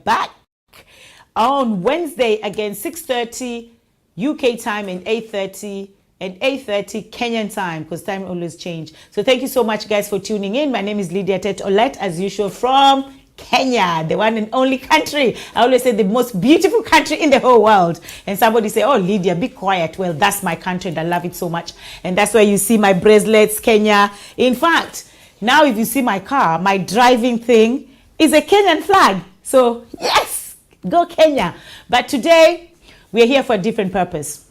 back on Wednesday again, 6:30 UK time and 8:30 Kenyan time, because time always change. So thank you so much, guys, for tuning in. My name is Lydia Tet Olet, as usual, from Kenya, the one and only country. I always say the most beautiful country in the whole world. And somebody say, oh, Lydia, be quiet. Well, that's my country and I love it so much. And that's why you see my bracelets, Kenya. In fact, now if you see my car, my driving thing is a Kenyan flag. So yes, go Kenya. But today, we're here for a different purpose.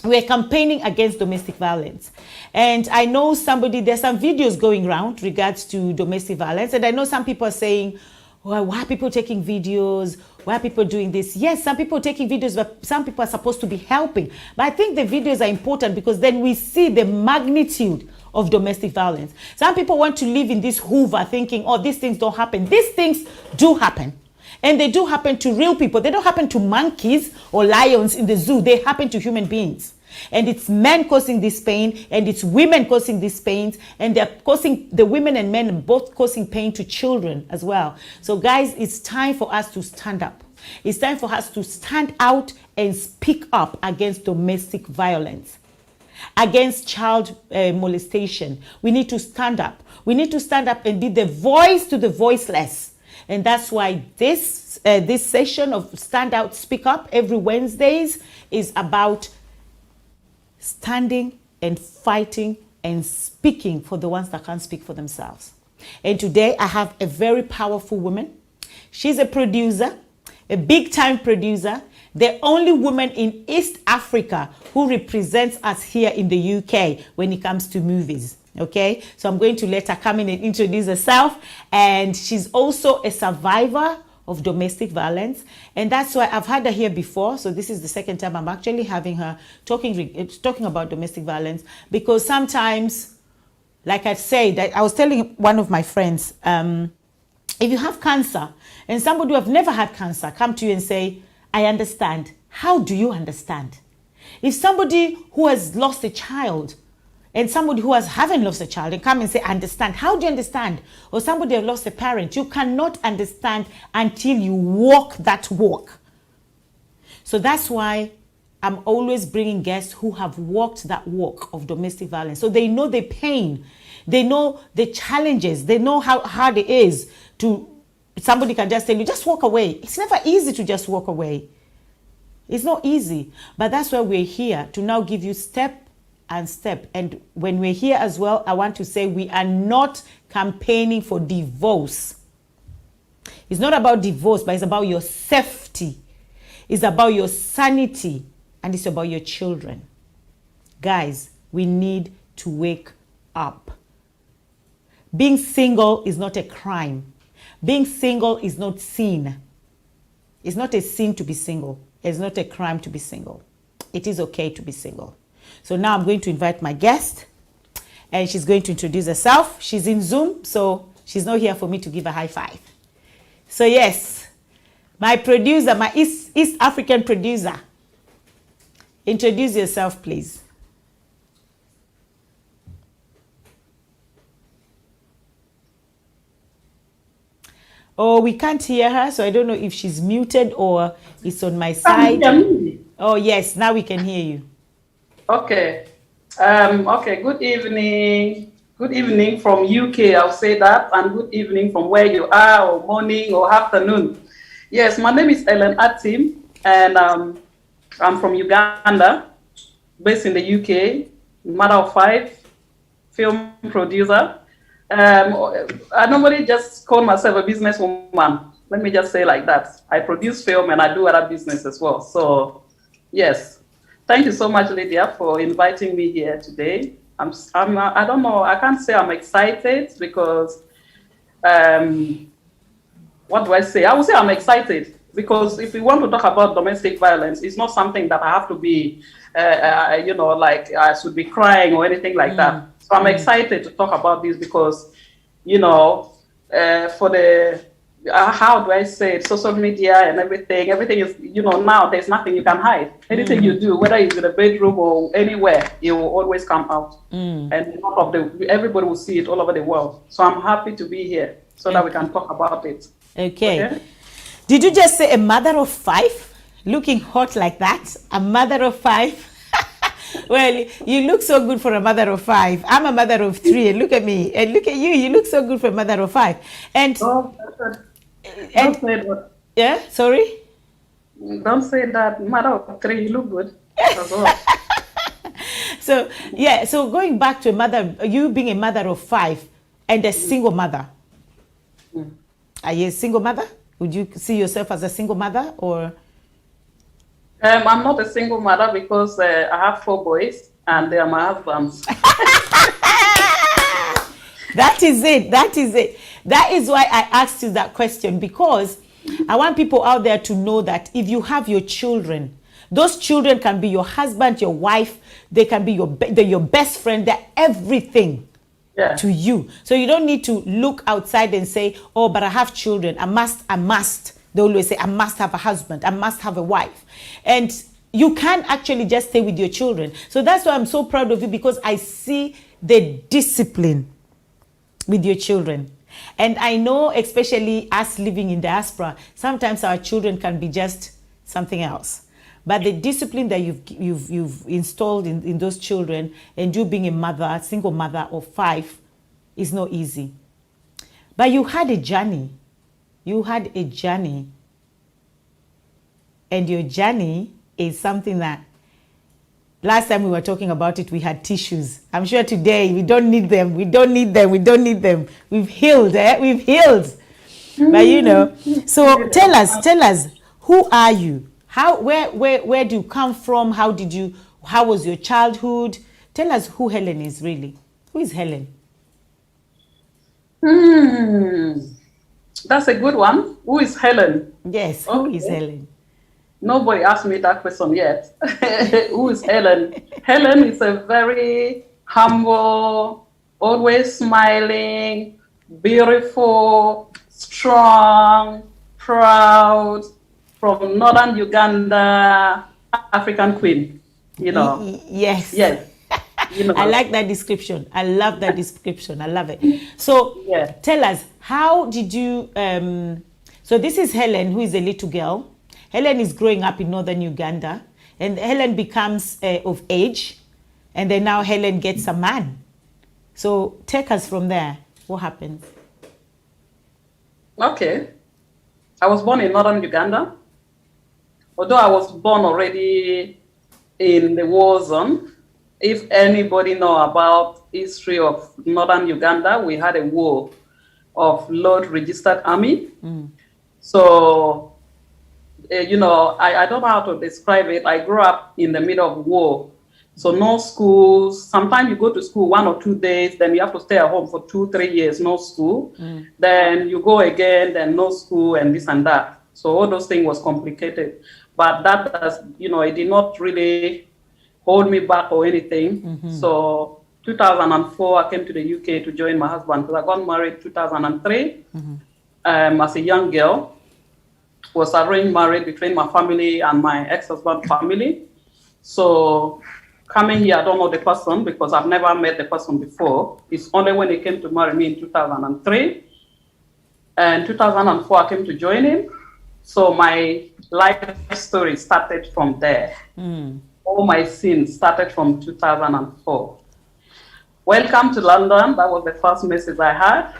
We're campaigning against domestic violence. And I know there's some videos going around regards to domestic violence. And I know some people are saying, well, why are people taking videos? Why are people doing this? Yes, some people are taking videos, but some people are supposed to be helping. But I think the videos are important because then we see the magnitude of domestic violence. Some people want to live in this Hoover thinking, oh, these things don't happen. These things do happen. And they do happen to real people. They don't happen to monkeys or lions in the zoo. They happen to human beings. And it's men causing this pain, and it's women causing this pain, and they're causing, the women and men both causing pain to children as well. So guys, it's time for us to stand up. It's time for us to stand out and speak up against domestic violence, against child molestation. We need to stand up. We need to stand up and be the voice to the voiceless. And that's why this session of Stand Out, Speak Up every Wednesdays is about standing and fighting and speaking for the ones that can't speak for themselves. And today I have a very powerful woman. She's a producer, a big-time producer, the only woman in East Africa who represents us here in the UK when it comes to movies. Okay, so I'm going to let her come in and introduce herself. And she's also a survivor of domestic violence. And that's why I've had her here before. So this is the second time I'm actually having her talking about domestic violence. Because sometimes, like I said, I was telling one of my friends, if you have cancer and somebody who have never had cancer come to you and say, I understand. How do you understand? If somebody who has lost a child and somebody who haven't lost a child and come and say, understand. How do you understand? Or somebody has lost a parent. You cannot understand until you walk that walk. So that's why I'm always bringing guests who have walked that walk of domestic violence. So they know the pain. They know the challenges. They know how hard it is to, somebody can just tell you, just walk away. It's never easy to just walk away. It's not easy. But that's why we're here to now give you step and step. And when we're here as well, I want to say we are not campaigning for divorce. It's not about divorce, but it's about your safety. It's about your sanity, and it's about your children. Guys, we need to wake up. Being single is not a crime. Being single is not sin. It's not a sin to be single. It's not a crime to be single. It is okay to be single. So now I'm going to invite my guest, and she's going to introduce herself. She's in Zoom, so she's not here for me to give a high five. So yes, my producer, my East African producer. Introduce yourself, please. Oh, we can't hear her, so I don't know if she's muted or it's on my side. Oh yes, now we can hear you. Okay. Okay. Good evening. Good evening from UK. I'll say that, and good evening from where you are, or morning or afternoon. Yes, my name is Helen Atim, and I'm from Uganda, based in the UK. Mother of 5, film producer. I normally just call myself a businesswoman. Let me just say like that. I produce film and I do other business as well. So, yes. Thank you so much, Lydia, for inviting me here today. I don't know, I can't say I'm excited because, what do I say? I would say I'm excited because if we want to talk about domestic violence, it's not something that I have to be, like I should be crying or anything like that. So I'm excited to talk about this because, for the, how do I say it, social media and everything is, now there's nothing you can hide. Anything you do, whether it's in a bedroom or anywhere, it will always come out. And everybody will see it all over the world. So I'm happy to be here so that we can talk about it. Okay. Did you just say a mother of 5? Looking hot like that? A mother of 5? Well, you look so good for a mother of 5. I'm a mother of 3, and look at me, and look at you. You look so good for a mother of 5. And Oh, don't say that. yeah, sorry. Don't say that. Mother of 3, you look good as well. So yeah, so going back to you being a mother of 5 and a single mother. Are you a single mother? Would you see yourself as a single mother, or? I'm not a single mother because I have 4 boys and they are my husbands. That is it. That is it. That is why I asked you that question, because I want people out there to know that if you have your children, those children can be your husband, your wife, they can be your best friend, they're everything. Yeah. To you. So you don't need to look outside and say, oh, but I have children. I must. They always say, I must have a husband. I must have a wife. And you can't actually just stay with your children. So that's why I'm so proud of you, because I see the discipline with your children. And I know, especially us living in diaspora, sometimes our children can be just something else. But the discipline that you've installed in those children, and you being a mother, a single mother of 5, is not easy. But you had a journey. You had a journey. And your journey is something that, last time we were talking about it, we had tissues. I'm sure today we don't need them. We don't need them. We don't need them. We've healed. We've healed. But you know, so tell us, who are you? Where do you come from? How was your childhood? Tell us who Helen is really. Who is Helen? That's a good one. Who is Helen? Yes, okay. Who is Helen? Nobody asked me that question yet. Who is Helen? Helen is a very humble, always smiling, beautiful, strong, proud, from northern Uganda, African queen, you know. Yes. Yes. You know. I like that description. I love that description. I love it. So Tell us, how did you, so this is Helen, who is a little girl. Helen is growing up in northern Uganda, and Helen becomes of age, and then now Helen gets a man. So take us from there. What happened? Okay. I was born in northern Uganda. Although I was born already in the war zone, if anybody know about history of northern Uganda, we had a war of Lord Registered Army. So, you know, I don't know how to describe it. I grew up in the middle of war. So no schools. Sometimes you go to school 1 or 2 days, then you have to stay at home for 2-3 years, no school. Then you go again, then no school, and this and that. So all those things was complicated. But that does, you know, it did not really hold me back or anything. So 2004, I came to the UK to join my husband, because I got married 2003 as a young girl. Was arranged marriage between my family and my ex-husband's family. So coming here, I don't know the person because I've never met the person before. It's only when he came to marry me in 2003. And 2004, I came to join him. So my life story started from there. All my sins started from 2004. Welcome to London. That was the first message I had.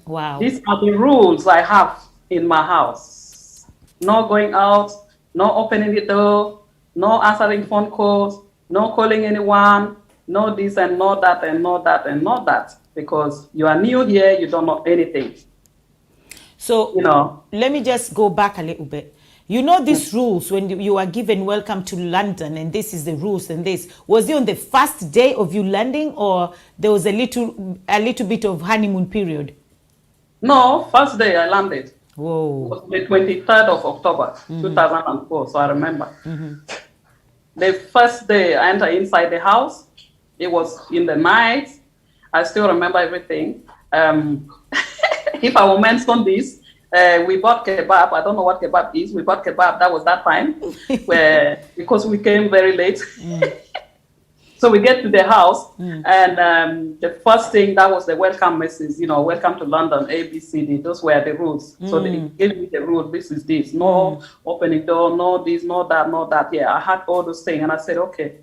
Wow. These are the rules I have in my house. No going out, no opening the door, no answering phone calls, no calling anyone, no this and no that and no that and no that. Because you are new here, you don't know anything. So, you know, let me just go back a little bit. You know these rules when you are given welcome to London, and this is the rules and this. Was it on the first day of you landing, or there was a little bit of honeymoon period? No, first day I landed. Whoa. It was the 23rd of October, 2004, so I remember. The first day I entered inside the house, it was in the night. I still remember everything. If I will mention this, we bought kebab. I don't know what kebab is. We bought kebab. That was that time, because we came very late. So we get to the house, and the first thing, that was the welcome message, welcome to London, A, B, C, D. Those were the rules. So they gave me the rule, this is this. No opening door, no this, no that, no that. Yeah, I had all those things, and I said, okay,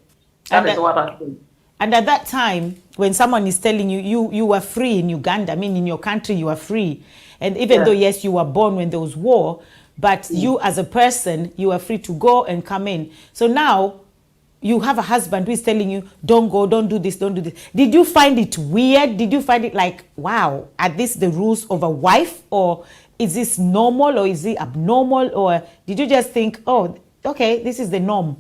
that is what I do. And at that time, when someone is telling you were free in Uganda, I mean, in your country, you are free. And even though, yes, you were born when there was war, but you as a person, you are free to go and come in. So now you have a husband who is telling you, don't go, don't do this, don't do this. Did you find it weird? Did you find it like, wow, are these the rules of a wife? Or is this normal, or is it abnormal? Or did you just think, oh, okay, this is the norm?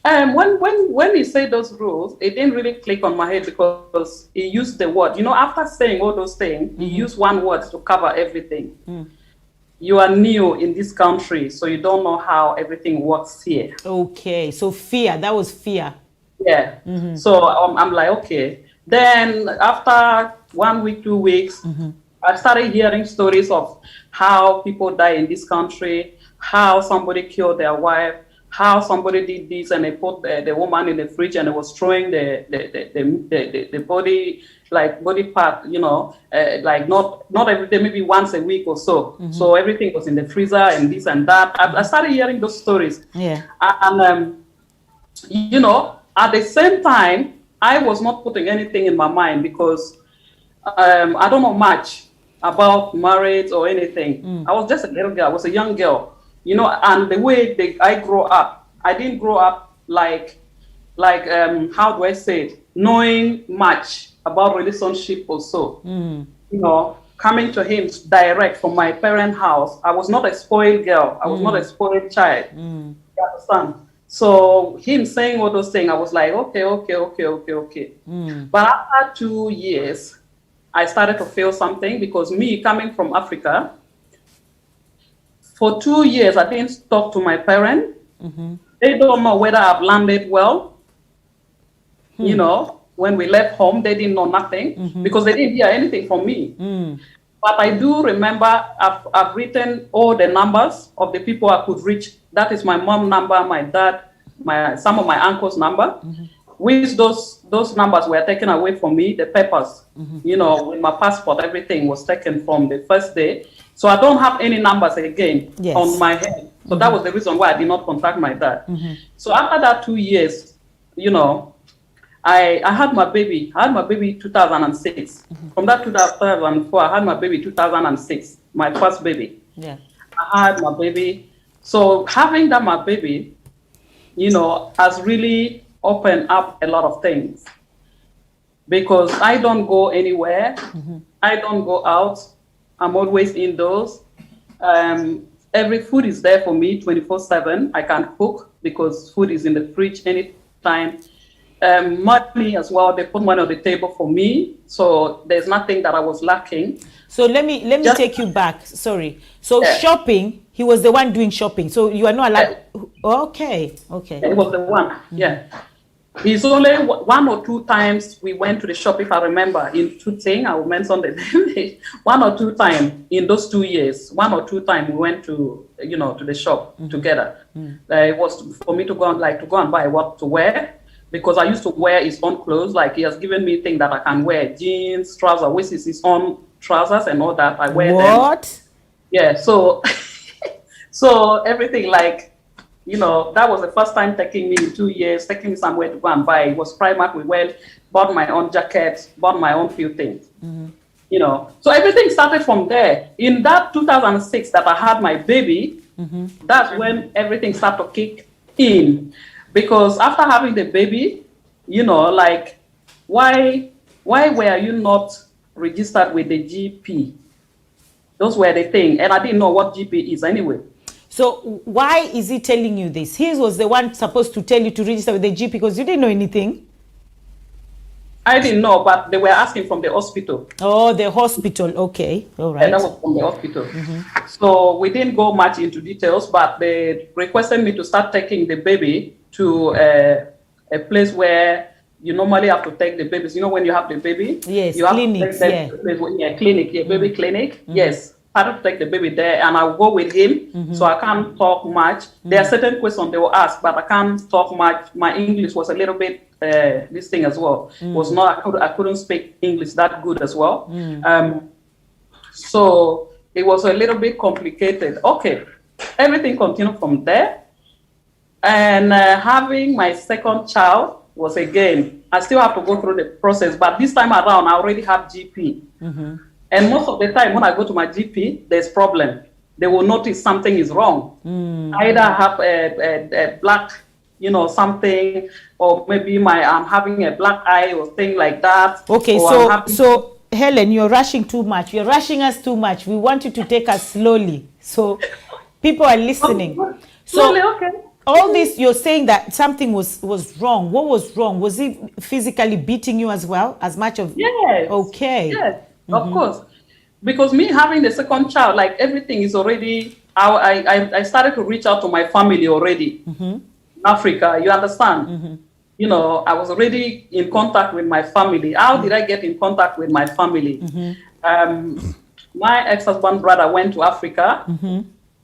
When he said those rules, it didn't really click on my head, because he used the word. After saying all those things, he used one word to cover everything. You are new in this country, so you don't know how everything works here. Okay, so fear, that was fear. Yeah. So I'm like, okay. Then after 1 week, 2 weeks, I started hearing stories of how people die in this country, how somebody killed their wife, how somebody did this, and they put the woman in the fridge, and they was throwing the body, like body part, like not every day, maybe once a week or so. So everything was in the freezer and this and that. I started hearing those stories. Yeah. And at the same time, I was not putting anything in my mind, because I don't know much about marriage or anything. I was just a little girl. I was a young girl. And the way I grew up, I didn't grow up like how do I say it, knowing much about relationship or so. Coming to him direct from my parent house. I was not a spoiled girl. I was not a spoiled child. You understand? So him saying all those things, I was like, okay. But after 2 years, I started to feel something, because me coming from Africa, for 2 years, I didn't talk to my parents. They don't know whether I've landed well. When we left home, they didn't know nothing, because they didn't hear anything from me. But I do remember I've written all the numbers of the people I could reach. That is my mom number, my dad, some of my uncle's number. Which those numbers were taken away from me, the papers. With my passport, everything was taken from the first day. So I don't have any numbers again on my head. So that was the reason why I did not contact my dad. So after that 2 years, I had my baby. I had my baby 2006. From that 2004, I had my baby 2006, my first baby. Yeah. I had my baby. So having that my baby, has really opened up a lot of things. Because I don't go anywhere. I don't go out. I'm always indoors. Every food is there for me 24/7. I can cook, because food is in the fridge anytime. Money as well, they put money on the table for me. So there's nothing that I was lacking. So let me take you back. Sorry. So shopping, he was the one doing shopping. So you are not allowed. Okay. He was the one. Yeah. It's only 1 or 2 times we went to the shop, if I remember, in 2 things. I will mention the name. 1 or 2 times in those 2 years. 1 or 2 times we went to the shop together. It was for me to go and buy what to wear, because I used to wear his own clothes. Like, he has given me things that I can wear: jeans, trousers, which is his own trousers and all that. I wear them. What? Yeah. So, so everything, like. That was the first time taking me in 2 years, taking me somewhere to go and buy. It was Primark. We went, bought my own jackets, bought my own few things. So everything started from there. In that 2006 that I had my baby, that's when everything started to kick in. Because after having the baby, like, why were you not registered with the GP? Those were the thing. And I didn't know what GP is anyway. So why is he telling you this? He was the one supposed to tell you to register with the GP, because you didn't know anything. I didn't know, but they were asking from the hospital. Oh, the hospital. Okay. All right. And that was from the hospital. So we didn't go much into details, but they requested me to start taking the baby to a place where you normally have to take the babies. When you have the baby? Yes, you have clinics, to take clinic, baby clinic. Yes. I had to take the baby there, and I'll go with him, so I can't talk much. There are certain questions they will ask, but I can't talk much. My English was a little bit this thing as well. Was not I couldn't speak English that good as well. So it was a little bit complicated. Okay, everything continued from there. And having my second child was again, I still have to go through the process, but this time around, I already have GP. And most of the time when I go to my GP, there's problem. They will notice something is wrong. Either I have a black, something, or maybe I'm having a black eye or thing like that. Okay, so Helen, you're rushing too much. You're rushing us too much. We want you to take us slowly. So people are listening. Slowly, okay. All this, you're saying that something was wrong. What was wrong? Was he physically beating you as well? As much of... Yes. Okay. Yes, of course. Because me having the second child, like everything is already... I started to reach out to my family already. In Africa, you understand? I was already in contact with my family. How did I get in contact with my family? My ex-husband brother went to Africa.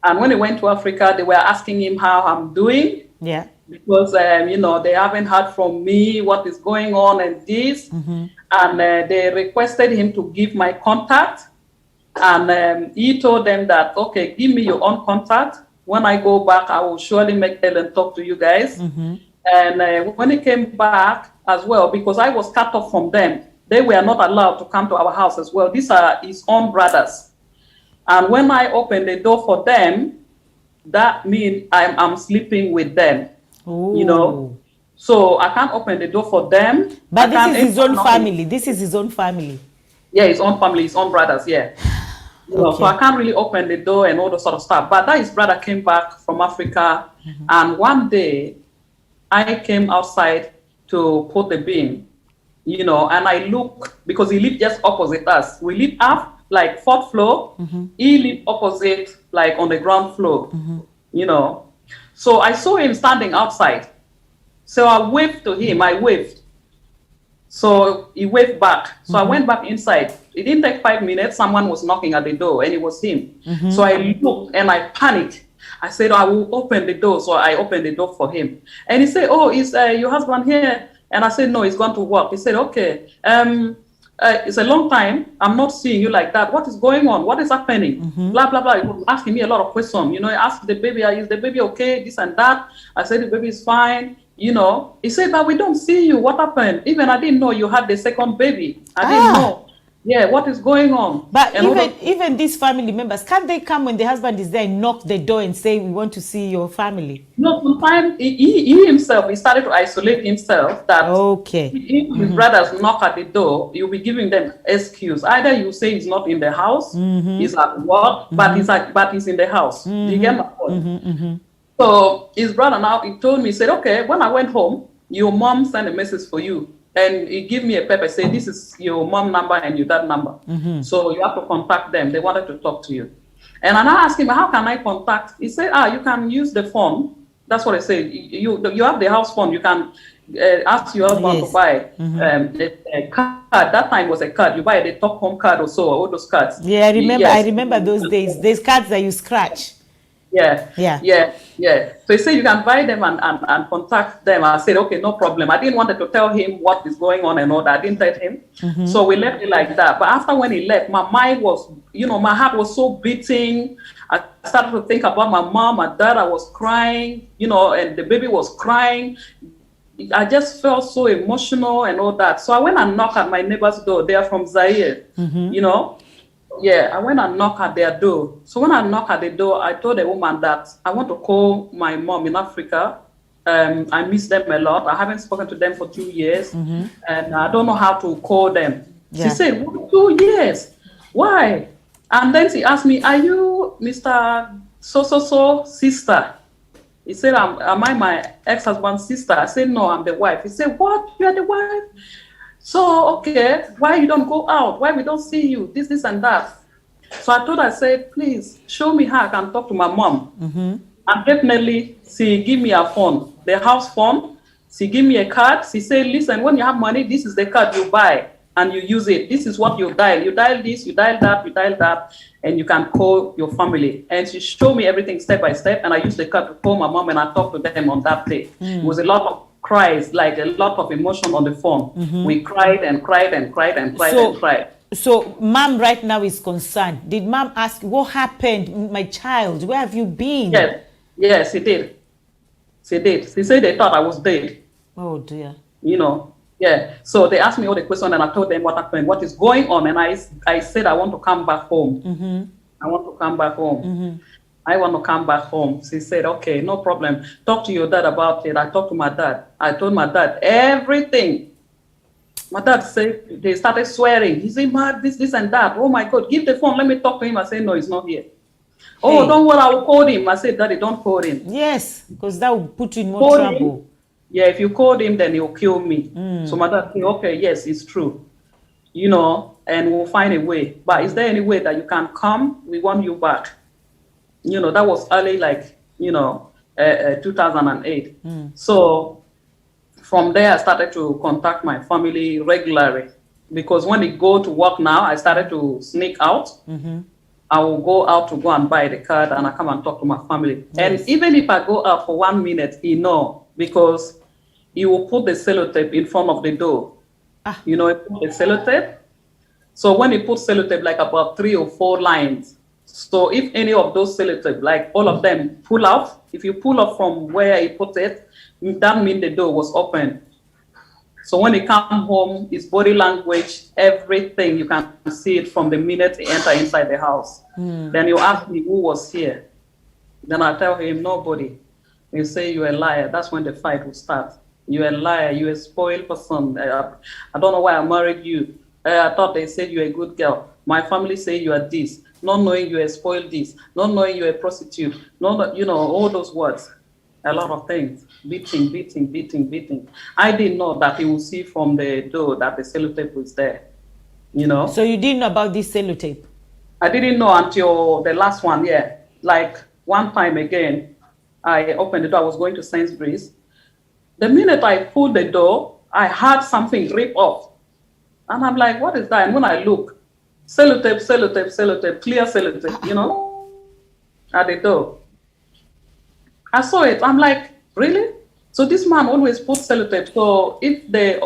And when he went to Africa, they were asking him how I'm doing. Yeah. Because, they haven't heard from me what is going on and this. And they requested him to give my contact. And he told them that, okay, give me your own contact. When I go back, I will surely make Helen talk to you guys. And when he came back as well, because I was cut off from them, they were not allowed to come to our house as well. These are his own brothers. And when I opened the door for them, that means I'm sleeping with them. Ooh. So I can't open the door for them. But this is his own family. This is his own family. Yeah, his own family, his own brothers, yeah. Okay. So I can't really open the door and all the sort of stuff. But that his brother came back from Africa. And one day, I came outside to put the bin, and I look, because he lived just opposite us. We live up, like 4th floor. He lived opposite, like on the ground floor, So I saw him standing outside. So I waved to him, So he waved back. So I went back inside. It didn't take 5 minutes. Someone was knocking at the door and it was him. So I looked and I panicked. I said, I will open the door. So I opened the door for him. And he said, oh, is your husband here? And I said, no, he's gone to work. He said, okay. It's a long time. I'm not seeing you like that. What is going on? What is happening? Blah, blah, blah. He was asking me a lot of questions. He asked the baby, is the baby okay? This and that. I said, the baby is fine. He said, but we don't see you. What happened? Even I didn't know you had the second baby. I didn't know. Yeah, what is going on? But even these family members, can't they come when the husband is there and knock the door and say, we want to see your family? No, sometimes he himself, he started to isolate himself that if his brothers knock at the door, you'll be giving them excuse. Either you say he's not in the house, he's at work, but he's in the house. You get my point? So his brother now, he told me, he said, okay, when I went home, your mom sent a message for you. And he gave me a paper, say, this is your mom number and your dad number. So you have to contact them. They wanted to talk to you. And I asked him, how can I contact? He said, you can use the phone. That's what I said. You have the house phone. You can ask your husband to buy a card. That time was a card. You buy the Talk Home card or so, all those cards. Yeah, I remember those days. There's cards that you scratch. Yeah. So he said you can buy them and contact them. I said, okay, no problem. I didn't want to tell him what is going on and all that. I didn't tell him. So we left it like that. But after when he left, my mind was, my heart was so beating. I started to think about my mom, my dad. I was crying, and the baby was crying. I just felt so emotional and all that. So I went and knocked at my neighbor's door. They are from Zaire, Yeah, I went and knocked at their door. So when I knocked at the door, I told the woman that I want to call my mom in Africa. I miss them a lot. I haven't spoken to them for 2 years. And I don't know how to call them. She said, what, 2 years? Why? And then she asked me, are you Mr. So sister? He said, am I my ex-husband's sister? I said, no, I'm the wife. He said, what? You are the wife? So, okay, why you don't go out? Why we don't see you? This and that. So I said, please, show me how I can talk to my mom. And definitely, she give me a phone, the house phone. She give me a card. She said, listen, when you have money, this is the card you buy and you use it. This is what you dial. You dial this, you dial that, and you can call your family. And she showed me everything step by step, and I used the card to call my mom, and I talked to them on that day. It was a lot of cries, like a lot of emotion on the phone. We cried and cried and cried and cried and cried. So mom right now is concerned. Did mom ask, what happened, my child? Where have you been? Yes, yes, he did. She did. She said they thought I was dead. Oh dear. You know, yeah. So they asked me all the questions and I told them what happened, what is going on. And I said, I want to come back home. I want to come back home. I want to come back home. She said, okay, no problem. Talk to your dad about it. I talked to my dad. I told my dad everything. My dad said, they started swearing. He said, "Ma, this and that. Oh my God, give the phone. Let me talk to him." I said, no, he's not here. Oh, don't worry, I will call him. I said, Daddy, don't call him. Yes, because that will put you in more trouble. Yeah, if you call him, then he'll kill me. So my dad said, okay, yes, it's true. You know, and we'll find a way. But is there any way that you can come? We want you back. You know, that was early, like, 2008. So from there, I started to contact my family regularly. Because when they go to work now, I started to sneak out. I will go out to go and buy the card and I come and talk to my family. Yes. And even if I go out for 1 minute, he know, because he will put the sellotape in front of the door. You know, he put the sellotape. So when he puts sellotape, like about 3 or 4 lines. So if any of those sellotape, like all of them pull off, if you pull off from where he put it, that means the door was open. So when he come home, his body language, everything, you can see it from the minute he enter inside the house. Then you ask me who was here. Then I tell him nobody. You say you're a liar. That's when the fight will start. You're a liar. You're a spoiled person. I don't know why I married you. I thought they said you're a good girl. My family say you are this. Not knowing you're a spoiled this. Not knowing you're a prostitute. Not, all those words. A lot of things. Beating. I didn't know that he would see from the door that the sellotape was there. So you didn't know about this sellotape? I didn't know until the last one, yeah. Like one time again, I opened the door, I was going to Sainsbury's. The minute I pulled the door, I heard something rip off. And I'm like, what is that? And when I look, sellotape, clear sellotape, at the door. I saw it. I'm like, really? So this man always puts sellotape. So if they,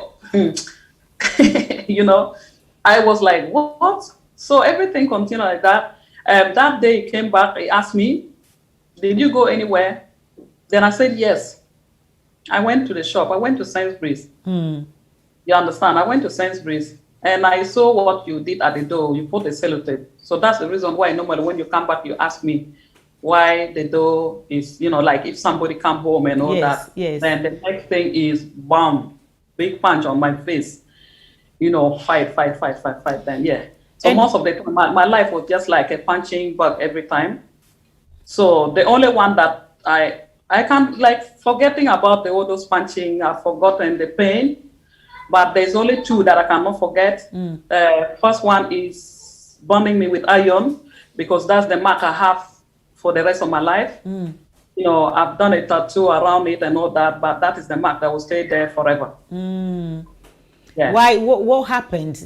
I was like, what? So everything continued like that. That day he came back, he asked me, did you go anywhere? Then I said, yes. I went to the shop. I went to Sainsbury's. You understand? I went to Sainsbury's and I saw what you did at the door. You put the sellotape. So that's the reason why normally when you come back, you ask me why the door is, like if somebody come home and all that. Yes. Then the next thing is, bam, big punch on my face. Fight. Then, yeah. So most of the time, my life was just like a punching bug every time. So the only one that I can't, like, forgetting about all those punching, I've forgotten the pain. But there's only 2 that I cannot forget. First one is burning me with iron, because that's the mark I have for the rest of my life. I've done a tattoo around it and all that, but that is the mark that will stay there forever. Yeah. Why? What happened?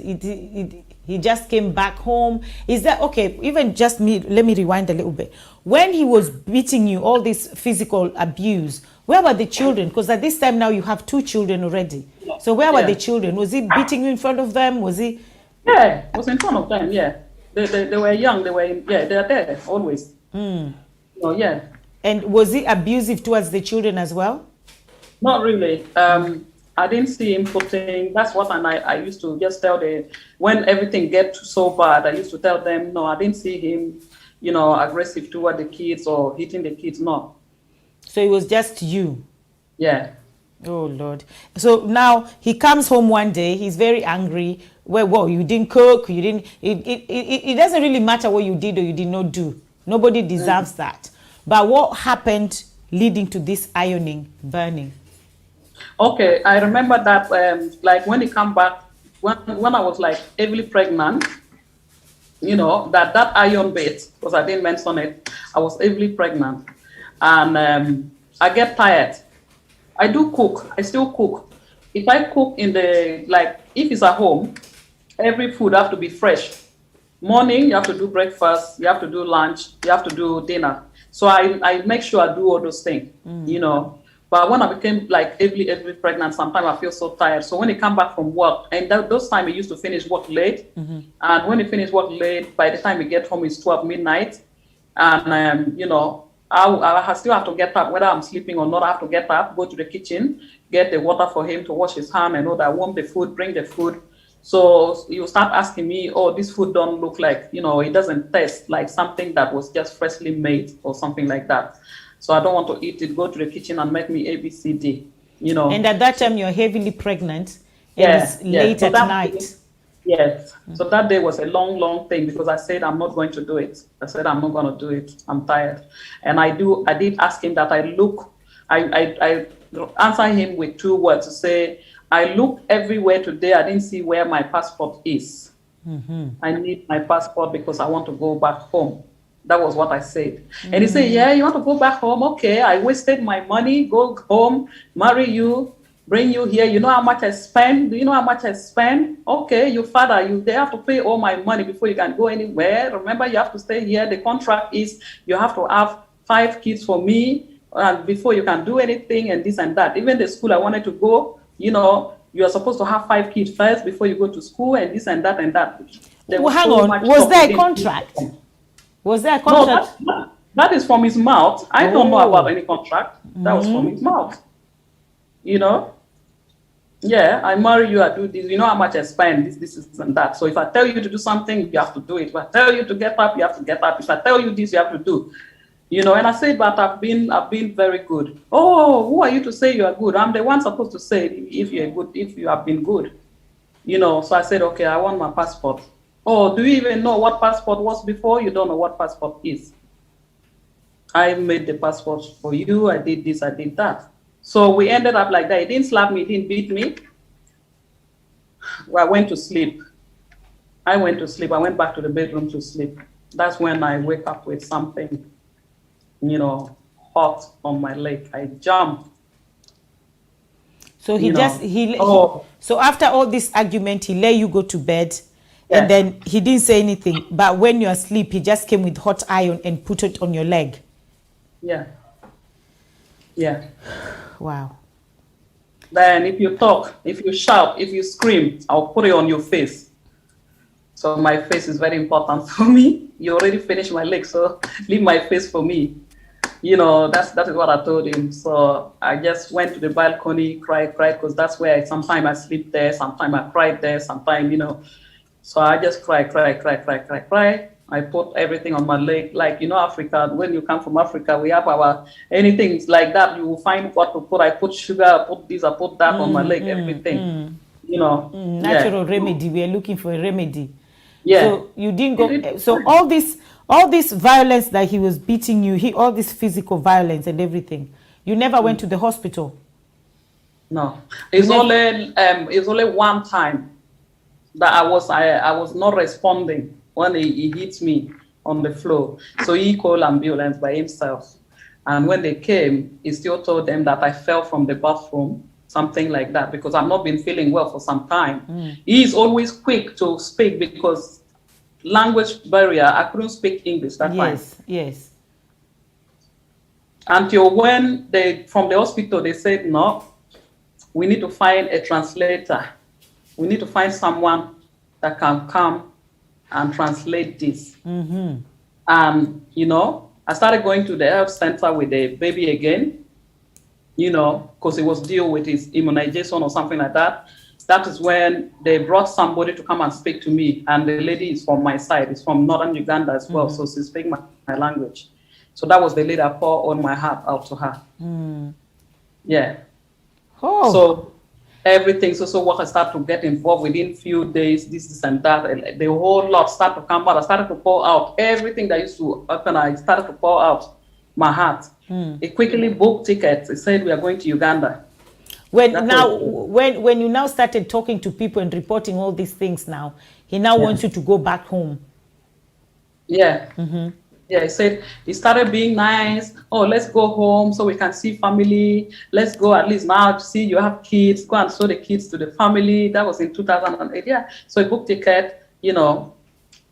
He just came back home. Is that okay? Even just me. Let me rewind a little bit. When he was beating you, all this physical abuse, where were the children? Because at this time now you have 2 children already. So where were the children? Was he beating you in front of them? Was he? Yeah, it was in front of them. Yeah, they were young. They were they're there always. Yeah. And was he abusive towards the children as well? Not really. I didn't see him putting, that's what I used to just tell when everything gets so bad, I used to tell them, no, I didn't see him, aggressive toward the kids or hitting the kids, no. So it was just you? Yeah. Oh, Lord. So now he comes home one day, he's very angry. Well, you didn't cook, you didn't, it doesn't really matter what you did or you did not do. Nobody deserves that. But what happened leading to this ironing, burning? Okay, I remember that, like when he come back, when I was like heavily pregnant, that iron bit, because I didn't mention it, I was heavily pregnant. And I get tired. I do cook, I still cook. If I cook if it's at home, every food have to be fresh. Morning, you have to do breakfast, you have to do lunch, you have to do dinner. So I make sure I do all those things, But But when I became like heavily pregnant, sometimes I feel so tired. So when he come back from work, and those time he used to finish work late, and when he finish work late, by the time he get home, it's 12 midnight, and you know, I still have to get up, whether I'm sleeping or not. I have to get up, go to the kitchen, get the water for him to wash his hand, and all that, warm the food, bring the food. So you start asking me, oh, this food don't look like, you know, it doesn't taste like something that was just freshly made or something like that. So I don't want to eat it. Go to the kitchen and make me ABCD, you know. And at that time, you're heavily pregnant. Yeah, It's late so at night. Yes. So that day was a long thing because I said, I'm not going to do it. I said, I'm not going to do it. I'm tired. And I did ask him that I answer him with 2 words to say, I looked everywhere today. I didn't see where my passport is. I need my passport because I want to go back home. That was what I said. And he said, yeah, you want to go back home? Okay, I wasted my money, go home, marry you, bring you here. You know how much I spend? Do you know how much I spend? Okay, your father, they have to pay all my money before you can go anywhere. Remember, you have to stay here. The contract is you have to have 5 kids for me before you can do anything and this and that. Even the school I wanted to go, you know, you are supposed to have 5 kids first before you go to school and this and that and that. Well, hang on, was there a contract? Was there a contract? No, that is from his mouth. I don't know about any contract. That was from his mouth. You know? Yeah, I marry you, I do this. You know how much I spend, this and that. So if I tell you to do something, you have to do it. If I tell you to get up, you have to get up. If I tell you this, you have to do. You know, and I say, but I've been very good. Oh, who are you to say you are good? I'm the one supposed to say if you're good, if you have been good. You know, so I said, okay, I want my passport. Oh, do you even know what passport was before? You don't know what passport is. I made the passport for you. I did this, I did that. So we ended up like that. He didn't slap me, he didn't beat me. Well, I went to sleep. I went back to the bedroom to sleep. That's when I wake up with something, you know, hot on my leg. I jump. So so after all this argument, he let you go to bed. Yeah. And then he didn't say anything. But when you're asleep, he just came with hot iron and put it on your leg. Yeah. Yeah. Wow. Then if you talk, if you shout, if you scream, I'll put it on your face. So my face is very important for me. You already finished my leg, so leave my face for me. You know, that is what I told him. So I just went to the balcony, cried, because that's where sometimes I sleep there, sometimes I cried there, sometimes, you know. So I just cry. I put everything on my leg. Like, you know, Africa, when you come from Africa, we have our, anything like that, you will find what to put. I put sugar, I put this, I put that on my leg, everything. You know. Natural remedy. We are looking for a remedy. Yeah. So you didn't go, so all this violence that he was beating you, all this physical violence and everything, you never went to the hospital? No. It's only one time that I was not responding when he hit me on the floor. So he called ambulance by himself. And when they came, he still told them that I fell from the bathroom, something like that, because I've not been feeling well for some time. He is always quick to speak because language barrier, I couldn't speak English that time. Yes. Until when from the hospital, they said, no, we need to find a translator. We need to find someone that can come and translate this. And, you know, I started going to the health center with the baby again, you know, because it was due with his immunization or something like that. That is when they brought somebody to come and speak to me. And the lady is from my side. It's from northern Uganda as well. So she speaks my language. So that was the lady I poured on my heart out to her. Yeah. Oh. So everything, so what I started to get involved within few days, this and that, the whole lot started to come out. I started to pour out everything that used to happen. I started to pour out my heart. He quickly booked tickets. He said, we are going to Uganda. When you now started talking to people and reporting all these things now, he now wants you to go back home. Yeah. Yeah, he said, he started being nice. Oh, let's go home so we can see family. Let's go at least now to see you have kids. Go and show the kids to the family. That was in 2008. Yeah. So he booked ticket, you know.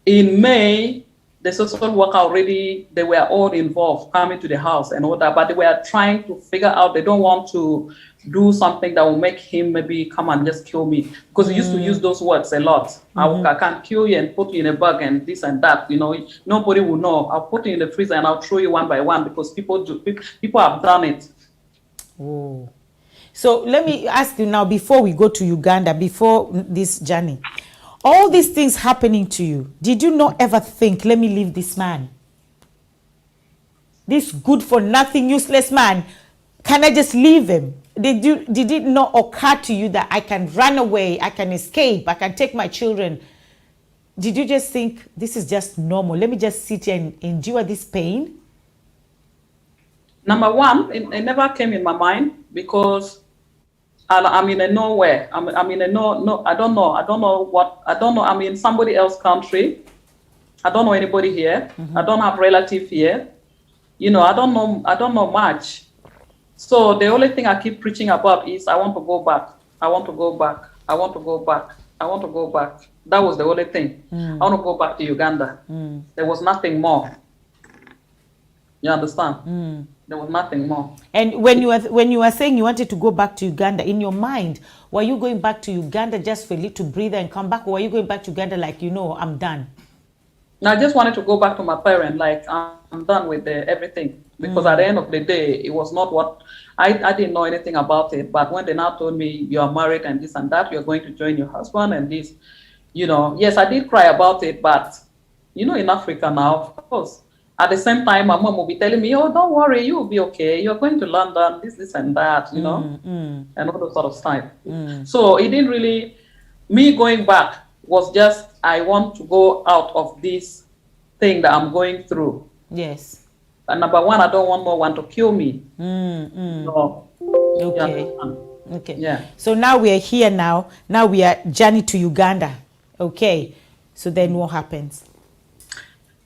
In May, the social worker already, they were all involved coming to the house and all that, but they were trying to figure out, they don't want to do something that will make him maybe come and just kill me, because he used to use those words a lot. I can kill you and put you in a bag and this and that, you know, nobody will know. I'll put you in the freezer and I'll throw you one by one, because people have done it. Oh. So let me ask you now, before we go to Uganda, before this journey, all these things happening to you, did you not ever think, let me leave this man? This good for nothing, useless man, can I just leave him? Did it not occur to you that I can run away, I can escape, I can take my children? Did you just think, this is just normal, let me just sit here and endure this pain? Number one, it never came in my mind, because I'm in a nowhere. I'm in a I don't know. I'm in somebody else's country. I don't know anybody here. I don't have relative here. You know, I don't know much. So the only thing I keep preaching about is I want to go back. I want to go back. I want to go back. I want to go back. That was the only thing. I want to go back to Uganda. There was nothing more. You understand? There was nothing more. And when you were saying you wanted to go back to Uganda, in your mind, were you going back to Uganda just for a little breather and come back, or were you going back to Uganda like, you know, I'm done? I just wanted to go back to my parents, like I'm done with everything, because at the end of the day, it was not what I didn't know anything about it. But when they now told me you are married and this and that, you're going to join your husband and this, you know, yes, I did cry about it. But you know, in Africa now, of course, at the same time, my mom will be telling me, oh, don't worry, you'll be okay. You're going to London, this and that, you know, and all those sort of stuff. So it didn't really, me going back was just, I want to go out of this thing that I'm going through. Yes. And number one, I don't want no one to kill me. So, okay. Okay. Yeah. So now we are here now. Now we are journey to Uganda. Okay. So then what happens?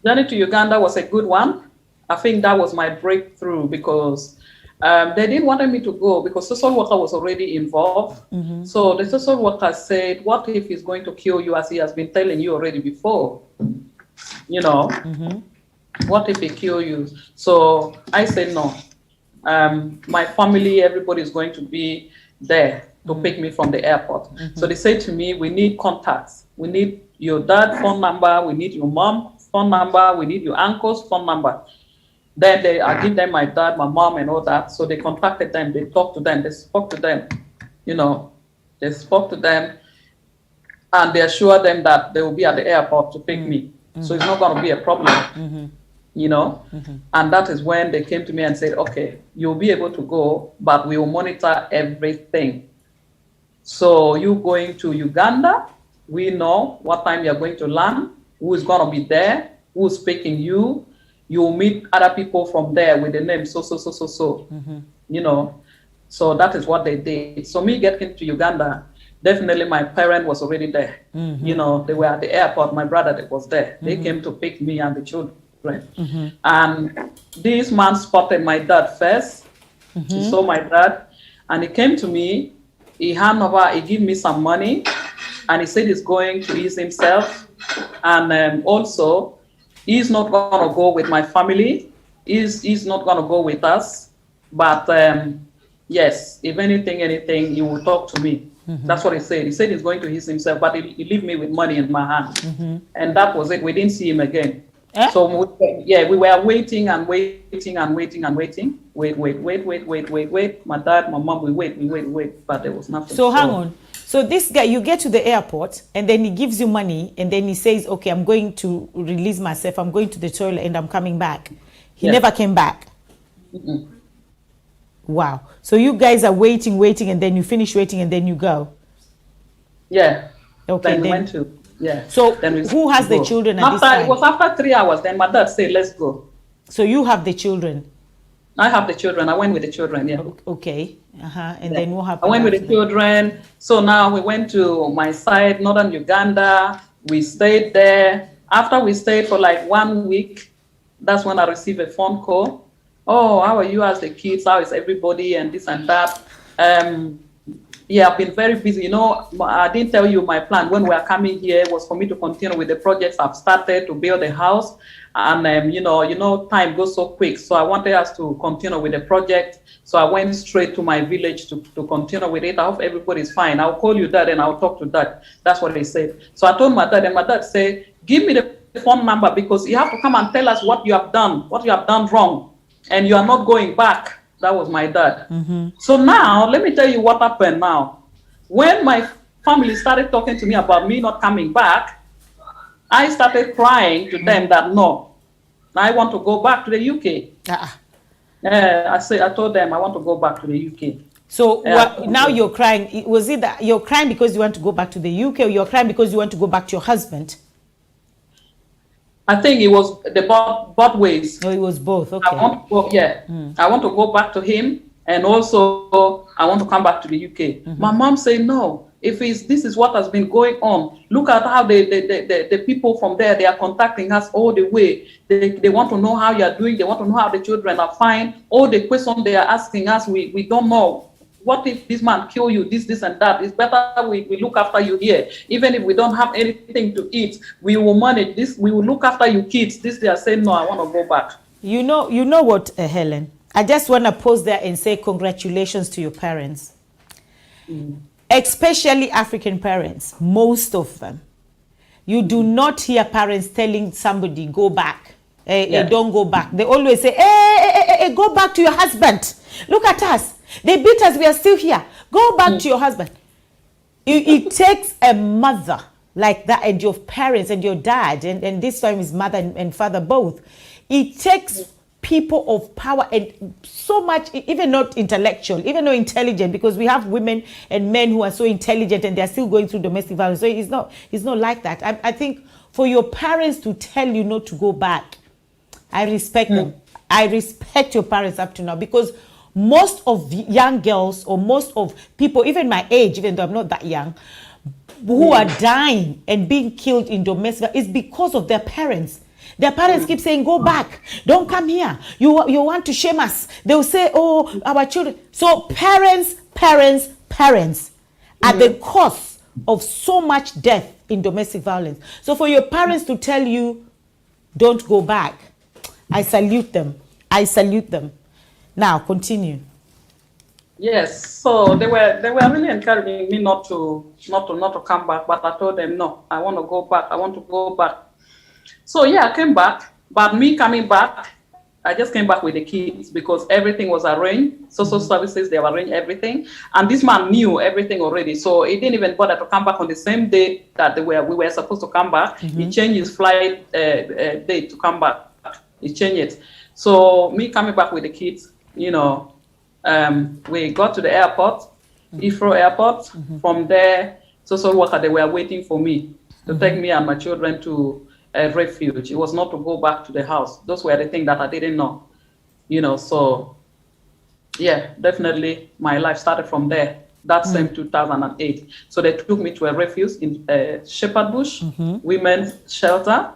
Journey to Uganda was a good one. I think that was my breakthrough, because they didn't want me to go because social worker was already involved. So the social worker said, what if he's going to kill you, as he has been telling you already before? You know, what if he kill you? So I said, no. My family, everybody is going to be there to pick me from the airport. So they said to me, we need contacts. We need your dad's phone number. We need your mom's phone number. We need your uncle's phone number. Then I give them my dad, my mom, and all that. So they contacted them. They talked to them. They spoke to them. You know, they spoke to them, and they assured them that they will be at the airport to pick me. So it's not going to be a problem. You know, and that is when they came to me and said, okay, you'll be able to go, but we will monitor everything. So you going to Uganda, we know what time you're going to land, who is going to be there, who's picking you. You'll meet other people from there with the name so. You know, so that is what they did. So me getting to Uganda, definitely my parent was already there. You know, they were at the airport. My brother that was there. They came to pick me and the children. And this man spotted my dad first. He saw my dad, and he came to me. He gave me some money, and he said he's going to ease himself, and also he's not going to go with my family. He's not going to go with us. But yes, if anything, he will talk to me. That's what he said. He said he's going to ease himself, but he leave me with money in my hand. And that was it. We didn't see him again. So we were waiting and waiting and waiting and waiting. Wait. My dad, my mom, we wait, but there was nothing. So hang on. So this guy, you get to the airport, and then he gives you money, and then he says, okay, I'm going to release myself. I'm going to the toilet, and I'm coming back. He never came back. Wow. So you guys are waiting, and then you finish waiting, and then you go. Yeah. Okay. Then we went to. Yeah. So who has the children at this time? It was after 3 hours. Then my dad said, "Let's go." So you have the children. I have the children. I went with the children. Yeah. Okay. And then what happened? I went with the children. So now we went to my side, northern Uganda. We stayed there. After we stayed for like 1 week, that's when I received a phone call. Oh, how are you as the kids? How is everybody? And this and that. Yeah, I've been very busy. You know, I didn't tell you my plan when we are coming here was for me to continue with the projects I've started to build a house. And, time goes so quick. So I wanted us to continue with the project. So I went straight to my village to continue with it. I hope everybody's fine. I'll call you dad and I'll talk to dad. That's what they said. So I told my dad, and my dad said, give me the phone number because you have to come and tell us what you have done wrong. And you are not going back. That was my dad. So now, let me tell you what happened now. When my family started talking to me about me not coming back, I started crying to them that no, I want to go back to the UK. I told them I want to go back to the UK. So now you're crying. Was it that you're crying because you want to go back to the UK, or you're crying because you want to go back to your husband? I think it was the both ways. No, it was both. Okay. I want to go, I want to go back to him, and also I want to come back to the UK. My mom said no. If this is what has been going on, look at how the people from there, they are contacting us all the way. They want to know how you are doing. They want to know how the children are fine. All the questions they are asking us, we don't know. What if this man kill you, this and that? It's better we look after you here. Even if we don't have anything to eat, we will manage this. We will look after you kids. They are saying, no, I want to go back. You know what, Helen? I just want to pause there and say congratulations to your parents. Especially African parents, most of them. You do not hear parents telling somebody, go back. Don't go back. They always say, hey, go back to your husband. Look at us. They beat us, we are still here. Go back to your husband. It takes a mother like that, and your parents and your dad, and this time his mother and father both. It takes people of power and so much, even not intellectual, even not intelligent, because we have women and men who are so intelligent and they're still going through domestic violence. So it's not like that. I think for your parents to tell you not to go back, I respect them. I respect your parents up to now, because most of young girls, or most of people, even my age, even though I'm not that young, who are dying and being killed in domestic is because of their parents. Their parents keep saying, go back, don't come here. You want to shame us. They'll say, oh, our children. So parents are the cause of so much death in domestic violence. So for your parents to tell you, don't go back, I salute them. I salute them. Now, continue. Yes, so they were really encouraging me not to come back, but I told them no, I want to go back. I want to go back. So yeah, I came back, but me coming back, I just came back with the kids because everything was arranged. Social services, they arranged everything, and this man knew everything already, so he didn't even bother to come back on the same day that we were supposed to come back. He changed his flight date to come back. He changed it. So me coming back with the kids, we got to the airport, Heathrow Airport. From there, social worker, they were waiting for me to take me and my children to a refuge. It was not to go back to the house. Those were the things that I didn't know, so yeah, definitely my life started from there. That same 2008. So they took me to a refuge in Shepherd Bush, women's shelter.